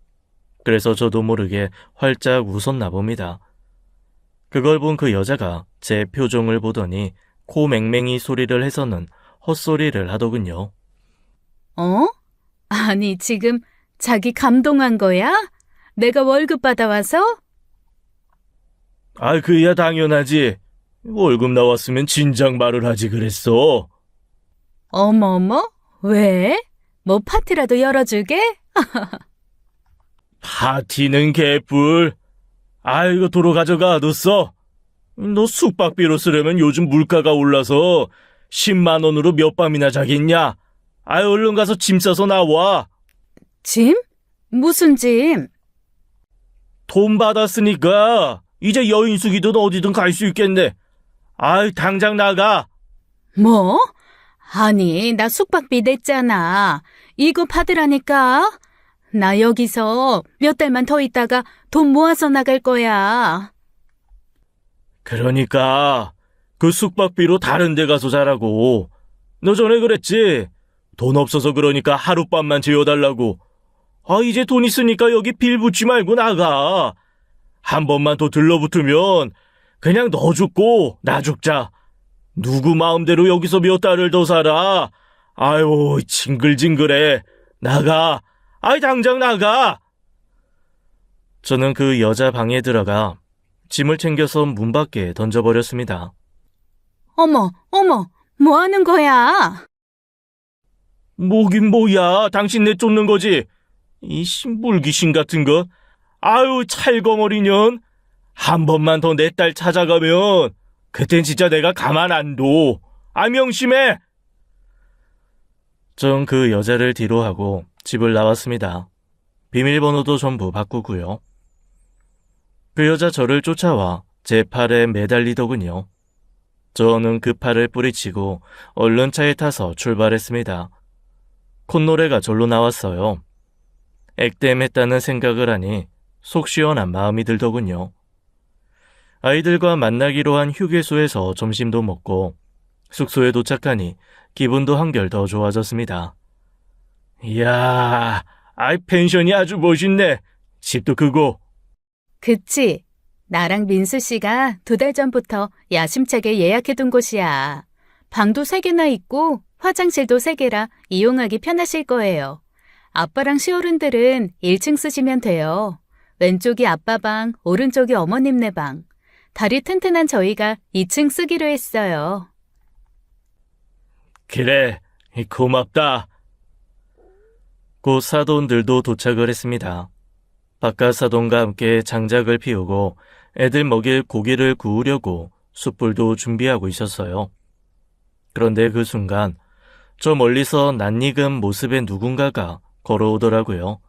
A: 그래서 저도 모르게 활짝 웃었나 봅니다. 그걸 본 그 여자가 제 표정을 보더니 코 맹맹이 소리를 해서는 헛소리를 하더군요.
B: 어? 아니, 지금 자기 감동한 거야? 내가 월급 받아와서?
A: 아, 그야 당연하지. 월급 나왔으면 진작 말을 하지 그랬어.
B: 어머머? 왜? 뭐 파티라도 열어주게?
A: 파티는 개뿔. 아이고, 도로 가져가, 너 써. 너 숙박비로 쓰려면 요즘 물가가 올라서 10만 원으로 몇 밤이나 자겠냐? 아이, 얼른 가서 짐 싸서 나와.
B: 짐? 무슨 짐?
A: 돈 받았으니까 이제 여인숙이든 어디든 갈 수 있겠네. 아이, 당장 나가.
B: 뭐? 아니, 나 숙박비 냈잖아. 이거 받으라니까. 나 여기서 몇 달만 더 있다가 돈 모아서 나갈 거야.
A: 그러니까 그 숙박비로 다른 데 가서 자라고. 너 전에 그랬지? 돈 없어서 그러니까 하룻밤만 재워달라고. 아, 이제 돈 있으니까 여기 빌 붙지 말고 나가. 한 번만 더 들러붙으면 그냥 너 죽고 나 죽자. 누구 마음대로 여기서 몇 달을 더 살아. 아유, 징글징글해. 나가. 아이, 당장 나가. 저는 그 여자 방에 들어가 짐을 챙겨서 문 밖에 던져버렸습니다.
B: 어머, 뭐 하는 거야?
A: 뭐긴 뭐야. 당신 내쫓는 거지. 이 물귀신 같은 거. 아유, 찰거머리 년. 한 번만 더 내 딸 찾아가면 그땐 진짜 내가 가만 안 둬. 아, 명심해. 전 그 여자를 뒤로 하고 집을 나왔습니다. 비밀번호도 전부 바꾸고요. 그 여자 저를 쫓아와 제 팔에 매달리더군요. 저는 그 팔을 뿌리치고 얼른 차에 타서 출발했습니다. 콧노래가 절로 나왔어요. 액땜했다는 생각을 하니 속 시원한 마음이 들더군요. 아이들과 만나기로 한 휴게소에서 점심도 먹고 숙소에 도착하니 기분도 한결 더 좋아졌습니다. 이야, 아이, 펜션이 아주 멋있네. 집도 크고.
B: 그치? 나랑 민수 씨가 2달 전부터 야심차게 예약해둔 곳이야. 방도 3개나 있고 화장실도 3개라 이용하기 편하실 거예요. 아빠랑 시어른들은 1층 쓰시면 돼요. 왼쪽이 아빠 방, 오른쪽이 어머님네 방. 다리 튼튼한 저희가 2층 쓰기로 했어요.
A: 그래, 고맙다. 곧 사돈들도 도착을 했습니다. 바깥 사돈과 함께 장작을 피우고 애들 먹일 고기를 구우려고 숯불도 준비하고 있었어요. 그런데 그 순간 저 멀리서 낯익은 모습의 누군가가 걸어오더라고요.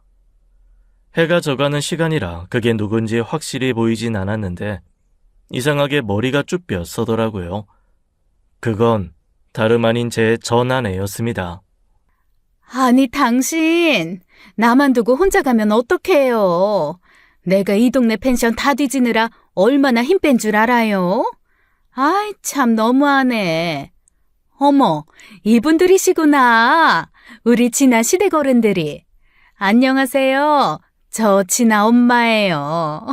A: 해가 져가는 시간이라 그게 누군지 확실히 보이진 않았는데 이상하게 머리가 쭈뼛 서더라고요. 그건 다름 아닌 제 전 아내였습니다.
B: 아니, 당신. 나만 두고 혼자 가면 어떡해요. 내가 이 동네 펜션 다 뒤지느라 얼마나 힘 뺀 줄 알아요? 아이, 참 너무하네. 어머, 이분들이시구나. 우리 진아 시댁 어른들이. 안녕하세요. 저 진아 엄마예요.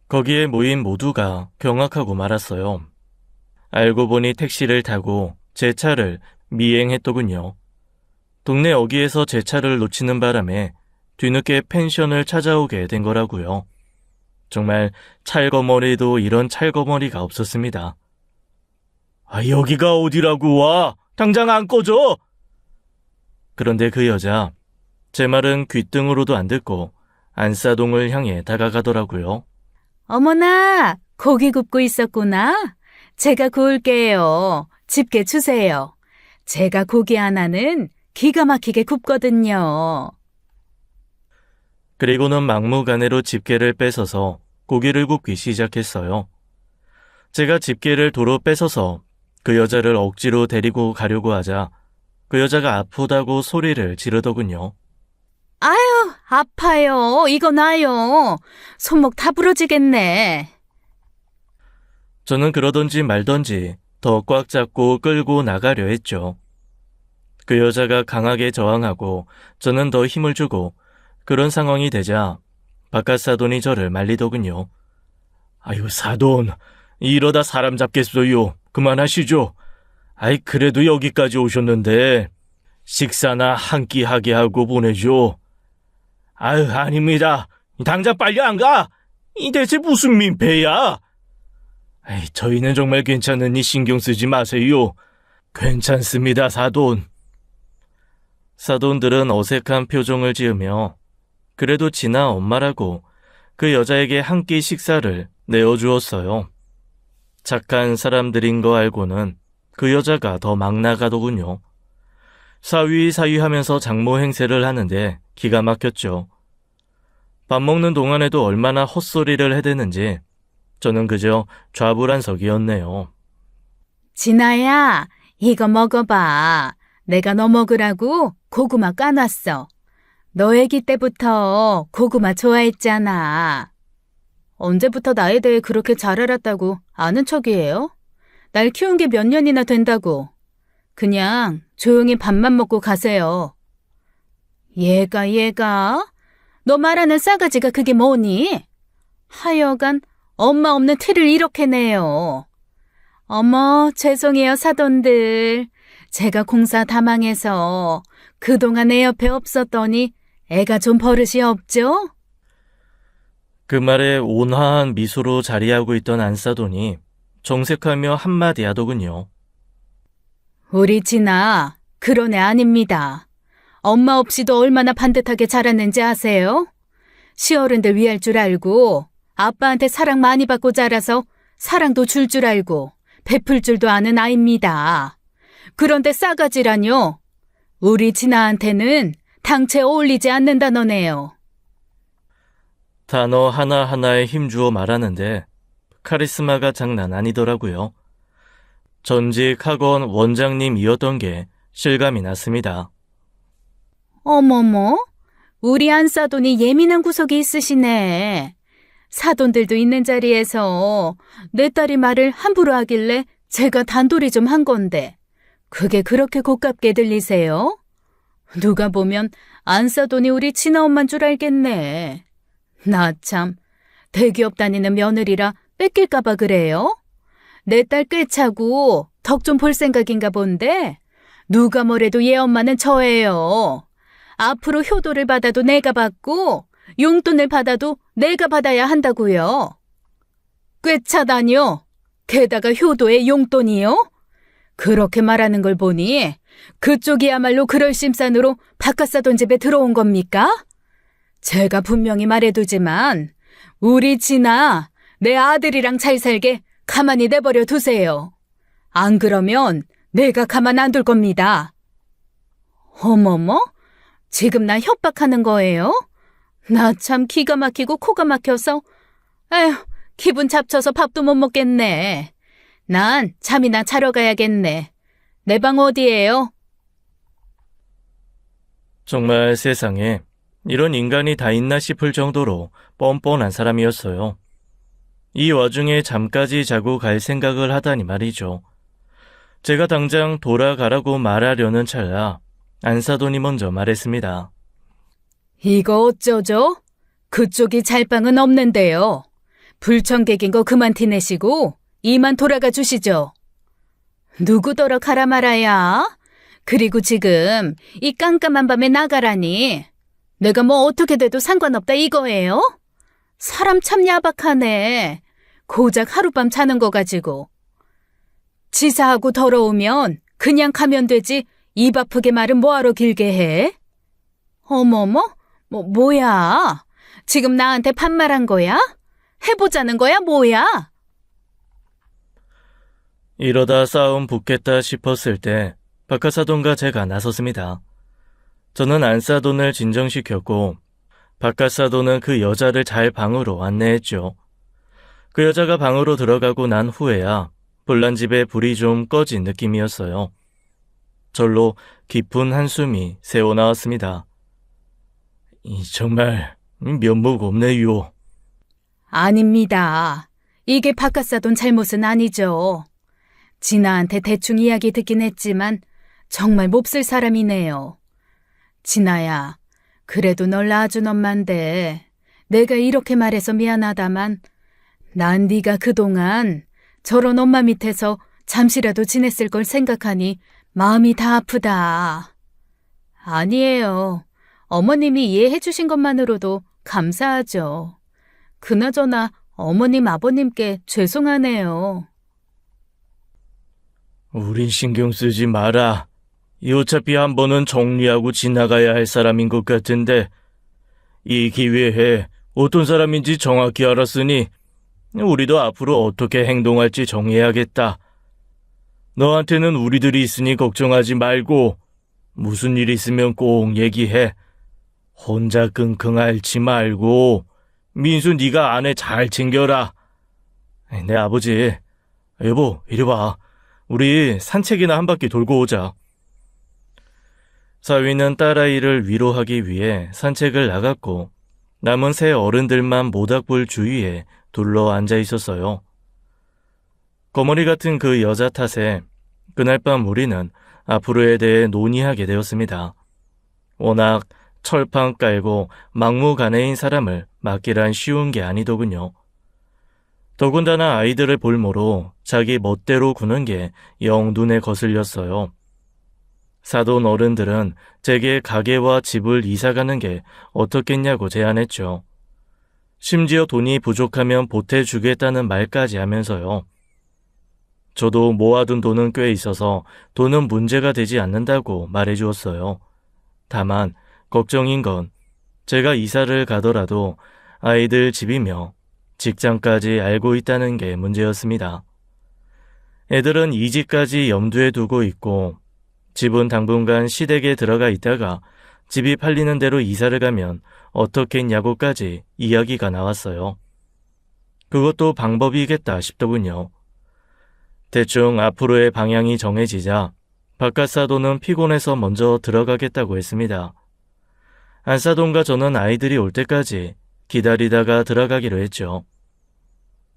A: 거기에 모인 모두가 경악하고 말았어요. 알고 보니 택시를 타고 제 차를 미행했더군요. 동네 어귀에서 제 차를 놓치는 바람에 뒤늦게 펜션을 찾아오게 된 거라고요. 정말 찰거머리도 이런 찰거머리가 없었습니다. 여기가 어디라고 와? 당장 안 꺼져! 그런데 그 여자, 제 말은 귓등으로도 안 듣고 안사동을 향해 다가가더라고요.
B: 어머나, 고기 굽고 있었구나. 제가 구울게요. 집게 주세요. 제가 고기 하나는 기가 막히게 굽거든요.
A: 그리고는 막무가내로 집게를 뺏어서 고기를 굽기 시작했어요. 제가 집게를 도로 뺏어서 그 여자를 억지로 데리고 가려고 하자 그 여자가 아프다고 소리를 지르더군요.
B: 아유, 아파요. 이거 놔요. 손목 다 부러지겠네.
A: 저는 그러던지 말던지 더 꽉 잡고 끌고 나가려 했죠. 그 여자가 강하게 저항하고 저는 더 힘을 주고 그런 상황이 되자 바깥 사돈이 저를 말리더군요. 아유, 사돈, 이러다 사람 잡겠어요. 그만하시죠. 그래도 여기까지 오셨는데 식사나 한 끼 하게 하고 보내죠. 아닙니다. 당장 빨리 안 가. 이 대체 무슨 민폐야? 저희는 정말 괜찮으니 신경 쓰지 마세요. 괜찮습니다, 사돈. 사돈들은 어색한 표정을 지으며 그래도 진아 엄마라고 그 여자에게 한 끼 식사를 내어주었어요. 착한 사람들인 거 알고는 그 여자가 더 막 나가더군요. 사위하면서 장모 행세를 하는데 기가 막혔죠. 밥 먹는 동안에도 얼마나 헛소리를 해대는지 저는 그저 좌불안석이었네요.
B: 진아야, 이거 먹어봐. 내가 너 먹으라고 고구마 까놨어. 너 애기 때부터 고구마 좋아했잖아. 언제부터 나에 대해 그렇게 잘 알았다고 아는 척이에요? 날 키운 게 몇 년이나 된다고. 그냥 조용히 밥만 먹고 가세요. 얘가? 너 말하는 싸가지가 그게 뭐니? 하여간 엄마 없는 티를 이렇게 내요. 어머, 죄송해요, 사돈들. 제가 공사 다 망해서 그동안 애 옆에 없었더니 애가 좀 버릇이 없죠?
A: 그 말에 온화한 미소로 자리하고 있던 안사돈이 정색하며 한마디 하더군요.
B: 우리 진아, 그런 애 아닙니다. 엄마 없이도 얼마나 반듯하게 자랐는지 아세요? 시어른들 위할 줄 알고 아빠한테 사랑 많이 받고 자라서 사랑도 줄 줄 알고 베풀 줄도 아는 아입니다. 그런데 싸가지라뇨. 우리 진아한테는 당체 어울리지 않는다 너네요.
A: 단어 하나하나에 힘주어 말하는데 카리스마가 장난 아니더라고요. 전직 학원 원장님이었던 게 실감이 났습니다.
B: 어머머, 우리 안사돈이 예민한 구석이 있으시네. 사돈들도 있는 자리에서 내 딸이 말을 함부로 하길래 제가 단돌이 좀 한 건데 그게 그렇게 고깝게 들리세요? 누가 보면 안사돈이 우리 친아엄만 줄 알겠네. 나 참, 대기업 다니는 며느리라 뺏길까봐 그래요? 내 딸 꿰차고 덕 좀 볼 생각인가 본데 누가 뭐래도 얘 엄마는 저예요. 앞으로 효도를 받아도 내가 받고 용돈을 받아도 내가 받아야 한다고요. 꿰차다뇨. 게다가 효도에 용돈이요? 그렇게 말하는 걸 보니 그쪽이야말로 그럴 심산으로 바깥사돈 집에 들어온 겁니까? 제가 분명히 말해두지만 우리 진아, 내 아들이랑 잘 살게 가만히 내버려 두세요. 안 그러면 내가 가만 안 둘 겁니다. 어머머? 지금 나 협박하는 거예요? 나 참 기가 막히고 코가 막혀서 에휴, 기분 잡쳐서 밥도 못 먹겠네. 난 잠이나 자러 가야겠네. 내 방 어디예요?
A: 정말 세상에 이런 인간이 다 있나 싶을 정도로 뻔뻔한 사람이었어요. 이 와중에 잠까지 자고 갈 생각을 하다니 말이죠. 제가 당장 돌아가라고 말하려는 찰나 안사돈이 먼저 말했습니다.
B: 이거 어쩌죠? 그쪽이 잘 방은 없는데요. 불청객인 거 그만 티내시고 이만 돌아가 주시죠. 누구더러 가라 말아야? 그리고 지금 이 깜깜한 밤에 나가라니. 내가 뭐 어떻게 돼도 상관없다 이거예요? 사람 참 야박하네. 고작 하룻밤 자는 거 가지고. 치사하고 더러우면 그냥 가면 되지 입 아프게 말은 뭐하러 길게 해? 어머머? 뭐야? 지금 나한테 반말한 거야? 해보자는 거야 뭐야?
A: 이러다 싸움 붙겠다 싶었을 때 박하사돈과 제가 나섰습니다. 저는 안사돈을 진정시켰고 박하사돈은 그 여자를 잘 방으로 안내했죠. 그 여자가 방으로 들어가고 난 후에야 불난집에 불이 좀 꺼진 느낌이었어요. 절로 깊은 한숨이 새어나왔습니다. 정말 면목 없네요.
B: 아닙니다. 이게 박하사돈 잘못은 아니죠. 진아한테 대충 이야기 듣긴 했지만 정말 몹쓸 사람이네요. 진아야, 그래도 널 낳아준 엄만데 내가 이렇게 말해서 미안하다만 난 네가 그동안 저런 엄마 밑에서 잠시라도 지냈을 걸 생각하니 마음이 다 아프다. 아니에요. 어머님이 이해해 주신 것만으로도 감사하죠. 그나저나 어머님 아버님께 죄송하네요.
A: 우린 신경 쓰지 마라. 어차피 한 번은 정리하고 지나가야 할 사람인 것 같은데 이 기회에 어떤 사람인지 정확히 알았으니 우리도 앞으로 어떻게 행동할지 정해야겠다. 너한테는 우리들이 있으니 걱정하지 말고 무슨 일 있으면 꼭 얘기해. 혼자 끙끙 앓지 말고 민수 네가 아내 잘 챙겨라. 내 아버지, 여보 이리 와. 우리 산책이나 한 바퀴 돌고 오자. 사위는 딸아이를 위로하기 위해 산책을 나갔고 남은 세 어른들만 모닥불 주위에 둘러 앉아 있었어요. 거머리 같은 그 여자 탓에 그날 밤 우리는 앞으로에 대해 논의하게 되었습니다. 워낙 철판 깔고 막무가내인 사람을 맡기란 쉬운 게 아니더군요. 더군다나 아이들을 볼모로 자기 멋대로 구는 게 영 눈에 거슬렸어요. 사돈 어른들은 제게 가게와 집을 이사가는 게 어떻겠냐고 제안했죠. 심지어 돈이 부족하면 보태주겠다는 말까지 하면서요. 저도 모아둔 돈은 꽤 있어서 돈은 문제가 되지 않는다고 말해주었어요. 다만 걱정인 건 제가 이사를 가더라도 아이들 집이며 직장까지 알고 있다는 게 문제였습니다. 애들은 이직까지 염두에 두고 있고 집은 당분간 시댁에 들어가 있다가 집이 팔리는 대로 이사를 가면 어떻겠냐고까지 이야기가 나왔어요. 그것도 방법이겠다 싶더군요. 대충 앞으로의 방향이 정해지자 박하사돈은 피곤해서 먼저 들어가겠다고 했습니다. 안사돈과 저는 아이들이 올 때까지 기다리다가 들어가기로 했죠.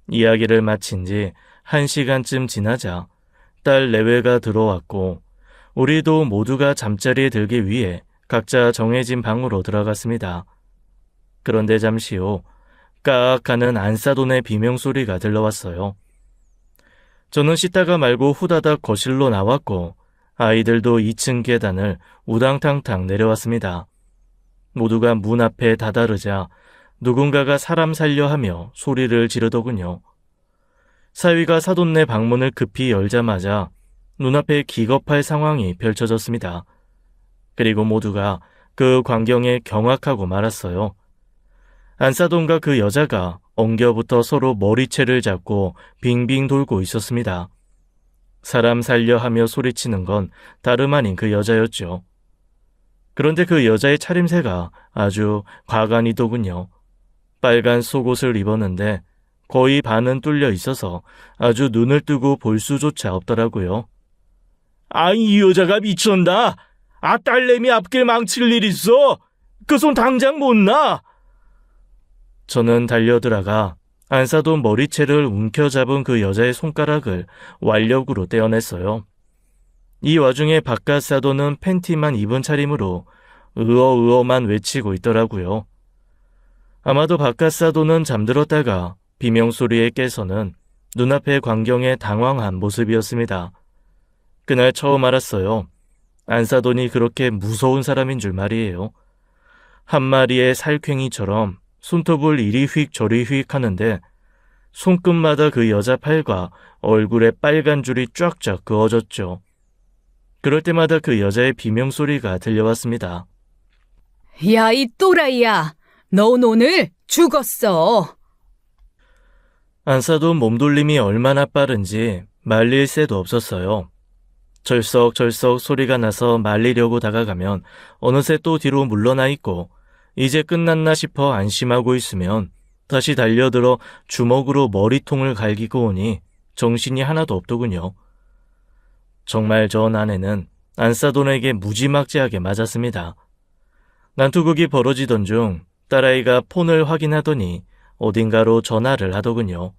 A: 이야기를 마친 지 1시간쯤 지나자 딸 내외가 들어왔고 우리도 모두가 잠자리에 들기 위해 각자 정해진 방으로 들어갔습니다. 그런데 잠시 후 깍 하는 안사돈의 비명소리가 들려왔어요. 저는 씻다가 말고 후다닥 거실로 나왔고 아이들도 2층 계단을 우당탕탕 내려왔습니다. 모두가 문 앞에 다다르자 누군가가 사람 살려 하며 소리를 지르더군요. 사위가 사돈네 방문을 급히 열자마자 눈앞에 기겁할 상황이 펼쳐졌습니다. 그리고 모두가 그 광경에 경악하고 말았어요. 안사돈과 그 여자가 엉겨붙어 서로 머리채를 잡고 빙빙 돌고 있었습니다. 사람 살려 하며 소리치는 건 다름 아닌 그 여자였죠. 그런데 그 여자의 차림새가 아주 과간이더군요. 빨간 속옷을 입었는데 거의 반은 뚫려 있어서 아주 눈을 뜨고 볼 수조차 없더라고요. 이 여자가 미쳤나? 딸내미 앞길 망칠 일 있어? 그 손 당장 못 놔! 저는 달려들어가 안사돈 머리채를 움켜잡은 그 여자의 손가락을 완력으로 떼어냈어요. 이 와중에 박하사돈은 팬티만 입은 차림으로 으어으어만 외치고 있더라고요. 아마도 박하사돈은 잠들었다가 비명소리에 깨서는 눈앞의 광경에 당황한 모습이었습니다. 그날 처음 알았어요. 안사돈이 그렇게 무서운 사람인 줄 말이에요. 한 마리의 살쾡이처럼 손톱을 이리 휙 저리 휙 하는데 손끝마다 그 여자 팔과 얼굴에 빨간 줄이 쫙쫙 그어졌죠. 그럴 때마다 그 여자의 비명소리가 들려왔습니다.
B: 야, 이 또라이야. 넌 오늘 죽었어.
A: 안사돈 몸돌림이 얼마나 빠른지 말릴 새도 없었어요. 절썩절썩 소리가 나서 말리려고 다가가면 어느새 또 뒤로 물러나 있고 이제 끝났나 싶어 안심하고 있으면 다시 달려들어 주먹으로 머리통을 갈기고 오니 정신이 하나도 없더군요. 정말 전 아내는 안사돈에게 무지막지하게 맞았습니다. 난투극이 벌어지던 중 딸아이가 폰을 확인하더니 어딘가로 전화를 하더군요.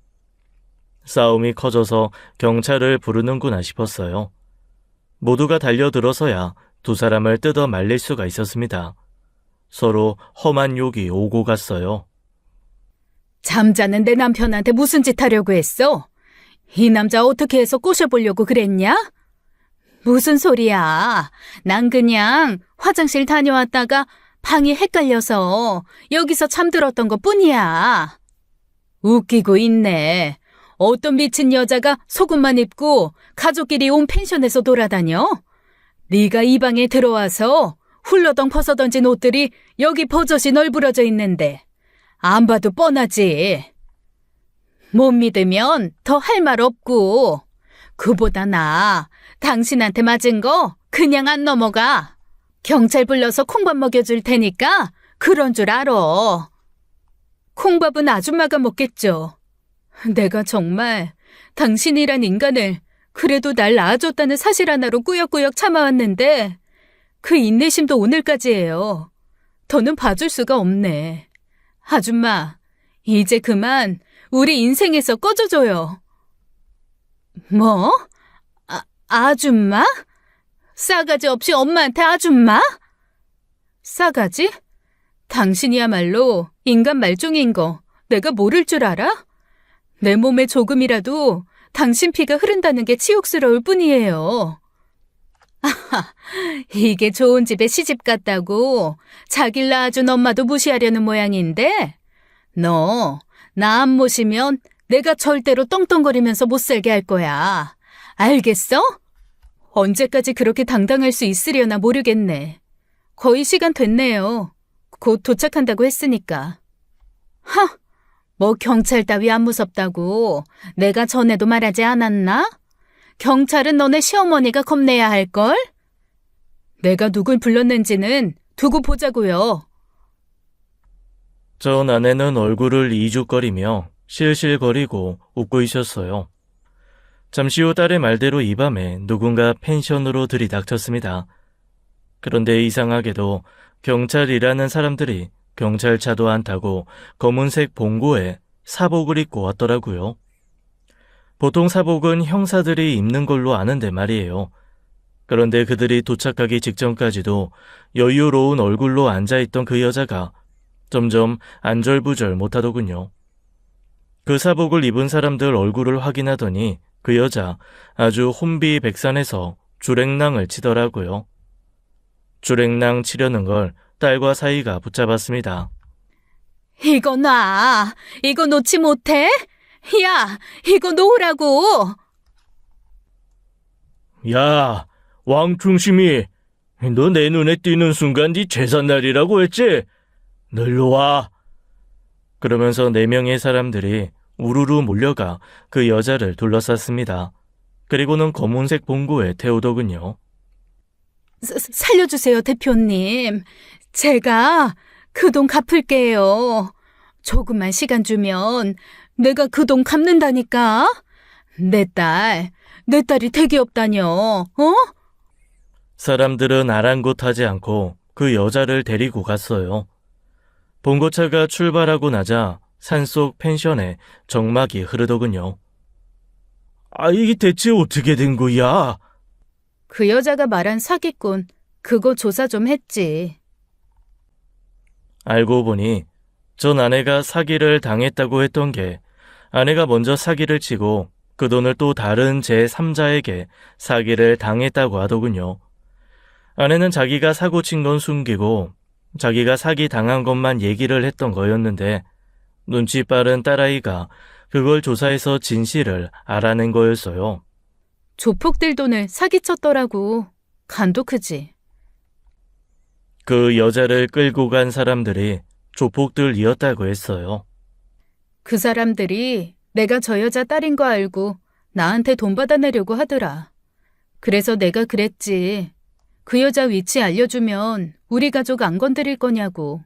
A: 싸움이 커져서 경찰을 부르는구나 싶었어요. 모두가 달려들어서야 두 사람을 뜯어 말릴 수가 있었습니다. 서로 험한 욕이 오고 갔어요.
B: 잠자는 내 남편한테 무슨 짓 하려고 했어? 이 남자 어떻게 해서 꼬셔보려고 그랬냐? 무슨 소리야. 난 그냥 화장실 다녀왔다가 방이 헷갈려서 여기서 잠들었던 것뿐이야. 웃기고 있네. 어떤 미친 여자가 속옷만 입고 가족끼리 온 펜션에서 돌아다녀? 네가 이 방에 들어와서 훌러덩 벗어던진 옷들이 여기 버젓이 널브러져 있는데 안 봐도 뻔하지. 못 믿으면 더 할 말 없고 그보다 나 당신한테 맞은 거 그냥 안 넘어가. 경찰 불러서 콩밥 먹여줄 테니까 그런 줄 알아. 콩밥은 아줌마가 먹겠죠. 내가 정말 당신이란 인간을 그래도 날 낳아줬다는 사실 하나로 꾸역꾸역 참아왔는데 그 인내심도 오늘까지예요. 더는 봐줄 수가 없네. 아줌마, 이제 그만 우리 인생에서 꺼져줘요. 뭐? 아줌마? 싸가지 없이 엄마한테 아줌마? 싸가지? 당신이야말로 인간 말종인 거 내가 모를 줄 알아? 내 몸에 조금이라도 당신 피가 흐른다는 게 치욕스러울 뿐이에요. 아하, 이게 좋은 집에 시집 갔다고 자기를 낳아준 엄마도 무시하려는 모양인데 너 나 안 모시면 내가 절대로 떵떵거리면서 못 살게 할 거야. 알겠어? 언제까지 그렇게 당당할 수 있으려나 모르겠네. 거의 시간 됐네요. 곧 도착한다고 했으니까. 하! 뭐 경찰 따위 안 무섭다고 내가 전에도 말하지 않았나? 경찰은 너네 시어머니가 겁내야 할걸? 내가 누굴 불렀는지는 두고 보자고요.
A: 전 아내는 얼굴을 이죽거리며 실실거리고 웃고 있었어요. 잠시 후 딸의 말대로 이 밤에 누군가 펜션으로 들이닥쳤습니다. 그런데 이상하게도 경찰이라는 사람들이 경찰차도 안 타고 검은색 봉고에 사복을 입고 왔더라고요. 보통 사복은 형사들이 입는 걸로 아는데 말이에요. 그런데 그들이 도착하기 직전까지도 여유로운 얼굴로 앉아있던 그 여자가 점점 안절부절 못하더군요. 그 사복을 입은 사람들 얼굴을 확인하더니 그 여자 아주 혼비백산해서 주랭랑을 치더라고요. 주랭랑 치려는 걸 딸과 사이가 붙잡았습니다.
B: 이거 놔. 이거 놓지 못해? 야, 이거 놓으라고.
A: 야, 왕충심이, 너 내 눈에 띄는 순간 네 제삿날이라고 했지? 너 일로 와. 그러면서 4명의 사람들이 우르르 몰려가 그 여자를 둘러쌌습니다. 그리고는 검은색 봉고에 태우더군요.
B: 살려주세요, 대표님. 제가 그 돈 갚을게요. 조금만 시간 주면 내가 그 돈 갚는다니까. 내 딸이 대기업다녀. 어?
A: 사람들은 아랑곳하지 않고 그 여자를 데리고 갔어요. 봉고차가 출발하고 나자 산속 펜션에 정막이 흐르더군요. 아, 이게 대체 어떻게 된 거야?
B: 그 여자가 말한 사기꾼, 그거 조사 좀 했지.
A: 알고 보니 전 아내가 사기를 당했다고 했던 게 아내가 먼저 사기를 치고 그 돈을 또 다른 제3자에게 사기를 당했다고 하더군요. 아내는 자기가 사고 친 건 숨기고 자기가 사기 당한 것만 얘기를 했던 거였는데 눈치 빠른 딸아이가 그걸 조사해서 진실을 알아낸 거였어요.
B: 조폭들 돈을 사기쳤더라고. 간도 크지.
A: 그 여자를 끌고 간 사람들이 조폭들이었다고 했어요.
B: 그 사람들이 내가 저 여자 딸인 거 알고 나한테 돈 받아내려고 하더라. 그래서 내가 그랬지. 그 여자 위치 알려주면 우리 가족 안 건드릴 거냐고.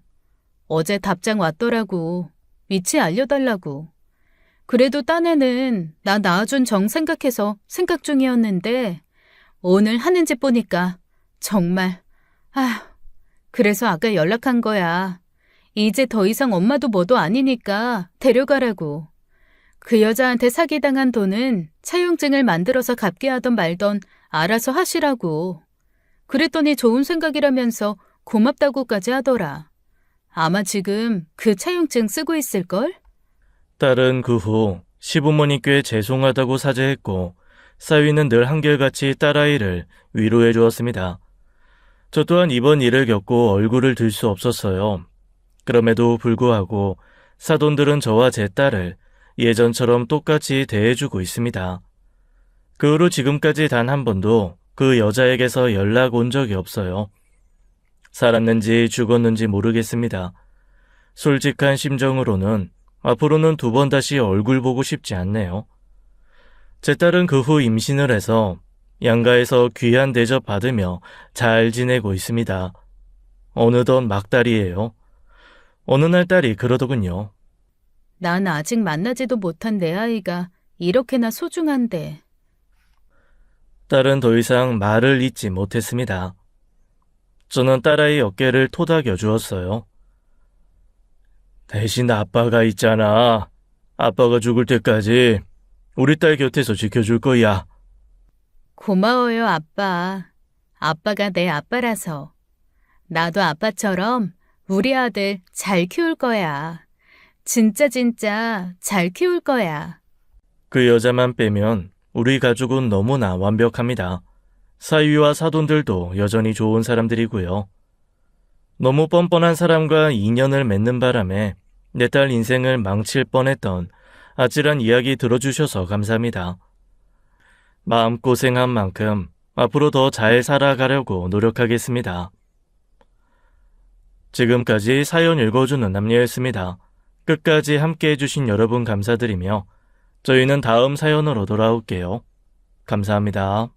B: 어제 답장 왔더라고. 위치 알려달라고. 그래도 딴애는 나 낳아준 정 생각해서 생각 중이었는데 오늘 하는 짓 보니까 정말 그래서 아까 연락한 거야. 이제 더 이상 엄마도 뭐도 아니니까 데려가라고. 그 여자한테 사기당한 돈은 차용증을 만들어서 갚게 하던 말던 알아서 하시라고. 그랬더니 좋은 생각이라면서 고맙다고까지 하더라. 아마 지금 그 차용증 쓰고 있을걸?
A: 딸은 그 후 시부모님께 죄송하다고 사죄했고 사위는 늘 한결같이 딸아이를 위로해 주었습니다. 저 또한 이번 일을 겪고 얼굴을 들 수 없었어요. 그럼에도 불구하고 사돈들은 저와 제 딸을 예전처럼 똑같이 대해주고 있습니다. 그 후로 지금까지 단 한 번도 그 여자에게서 연락 온 적이 없어요. 살았는지 죽었는지 모르겠습니다. 솔직한 심정으로는 앞으로는 2번 다시 얼굴 보고 싶지 않네요. 제 딸은 그 후 임신을 해서 양가에서 귀한 대접 받으며 잘 지내고 있습니다. 어느덧 막달이에요. 어느 날 딸이 그러더군요.
B: 난 아직 만나지도 못한 내 아이가 이렇게나 소중한데.
A: 딸은 더 이상 말을 잇지 못했습니다. 저는 딸아이 어깨를 토닥여 주었어요. 대신 아빠가 있잖아. 아빠가 죽을 때까지 우리 딸 곁에서 지켜줄 거야.
B: 고마워요, 아빠. 아빠가 내 아빠라서. 나도 아빠처럼 우리 아들 잘 키울 거야. 진짜 잘 키울 거야.
A: 그 여자만 빼면 우리 가족은 너무나 완벽합니다. 사위와 사돈들도 여전히 좋은 사람들이고요. 너무 뻔뻔한 사람과 인연을 맺는 바람에 내 딸 인생을 망칠 뻔했던 아찔한 이야기 들어주셔서 감사합니다. 마음고생한 만큼 앞으로 더 잘 살아가려고 노력하겠습니다. 지금까지 사연 읽어주는 남녀였습니다. 끝까지 함께 해주신 여러분 감사드리며 저희는 다음 사연으로 돌아올게요. 감사합니다.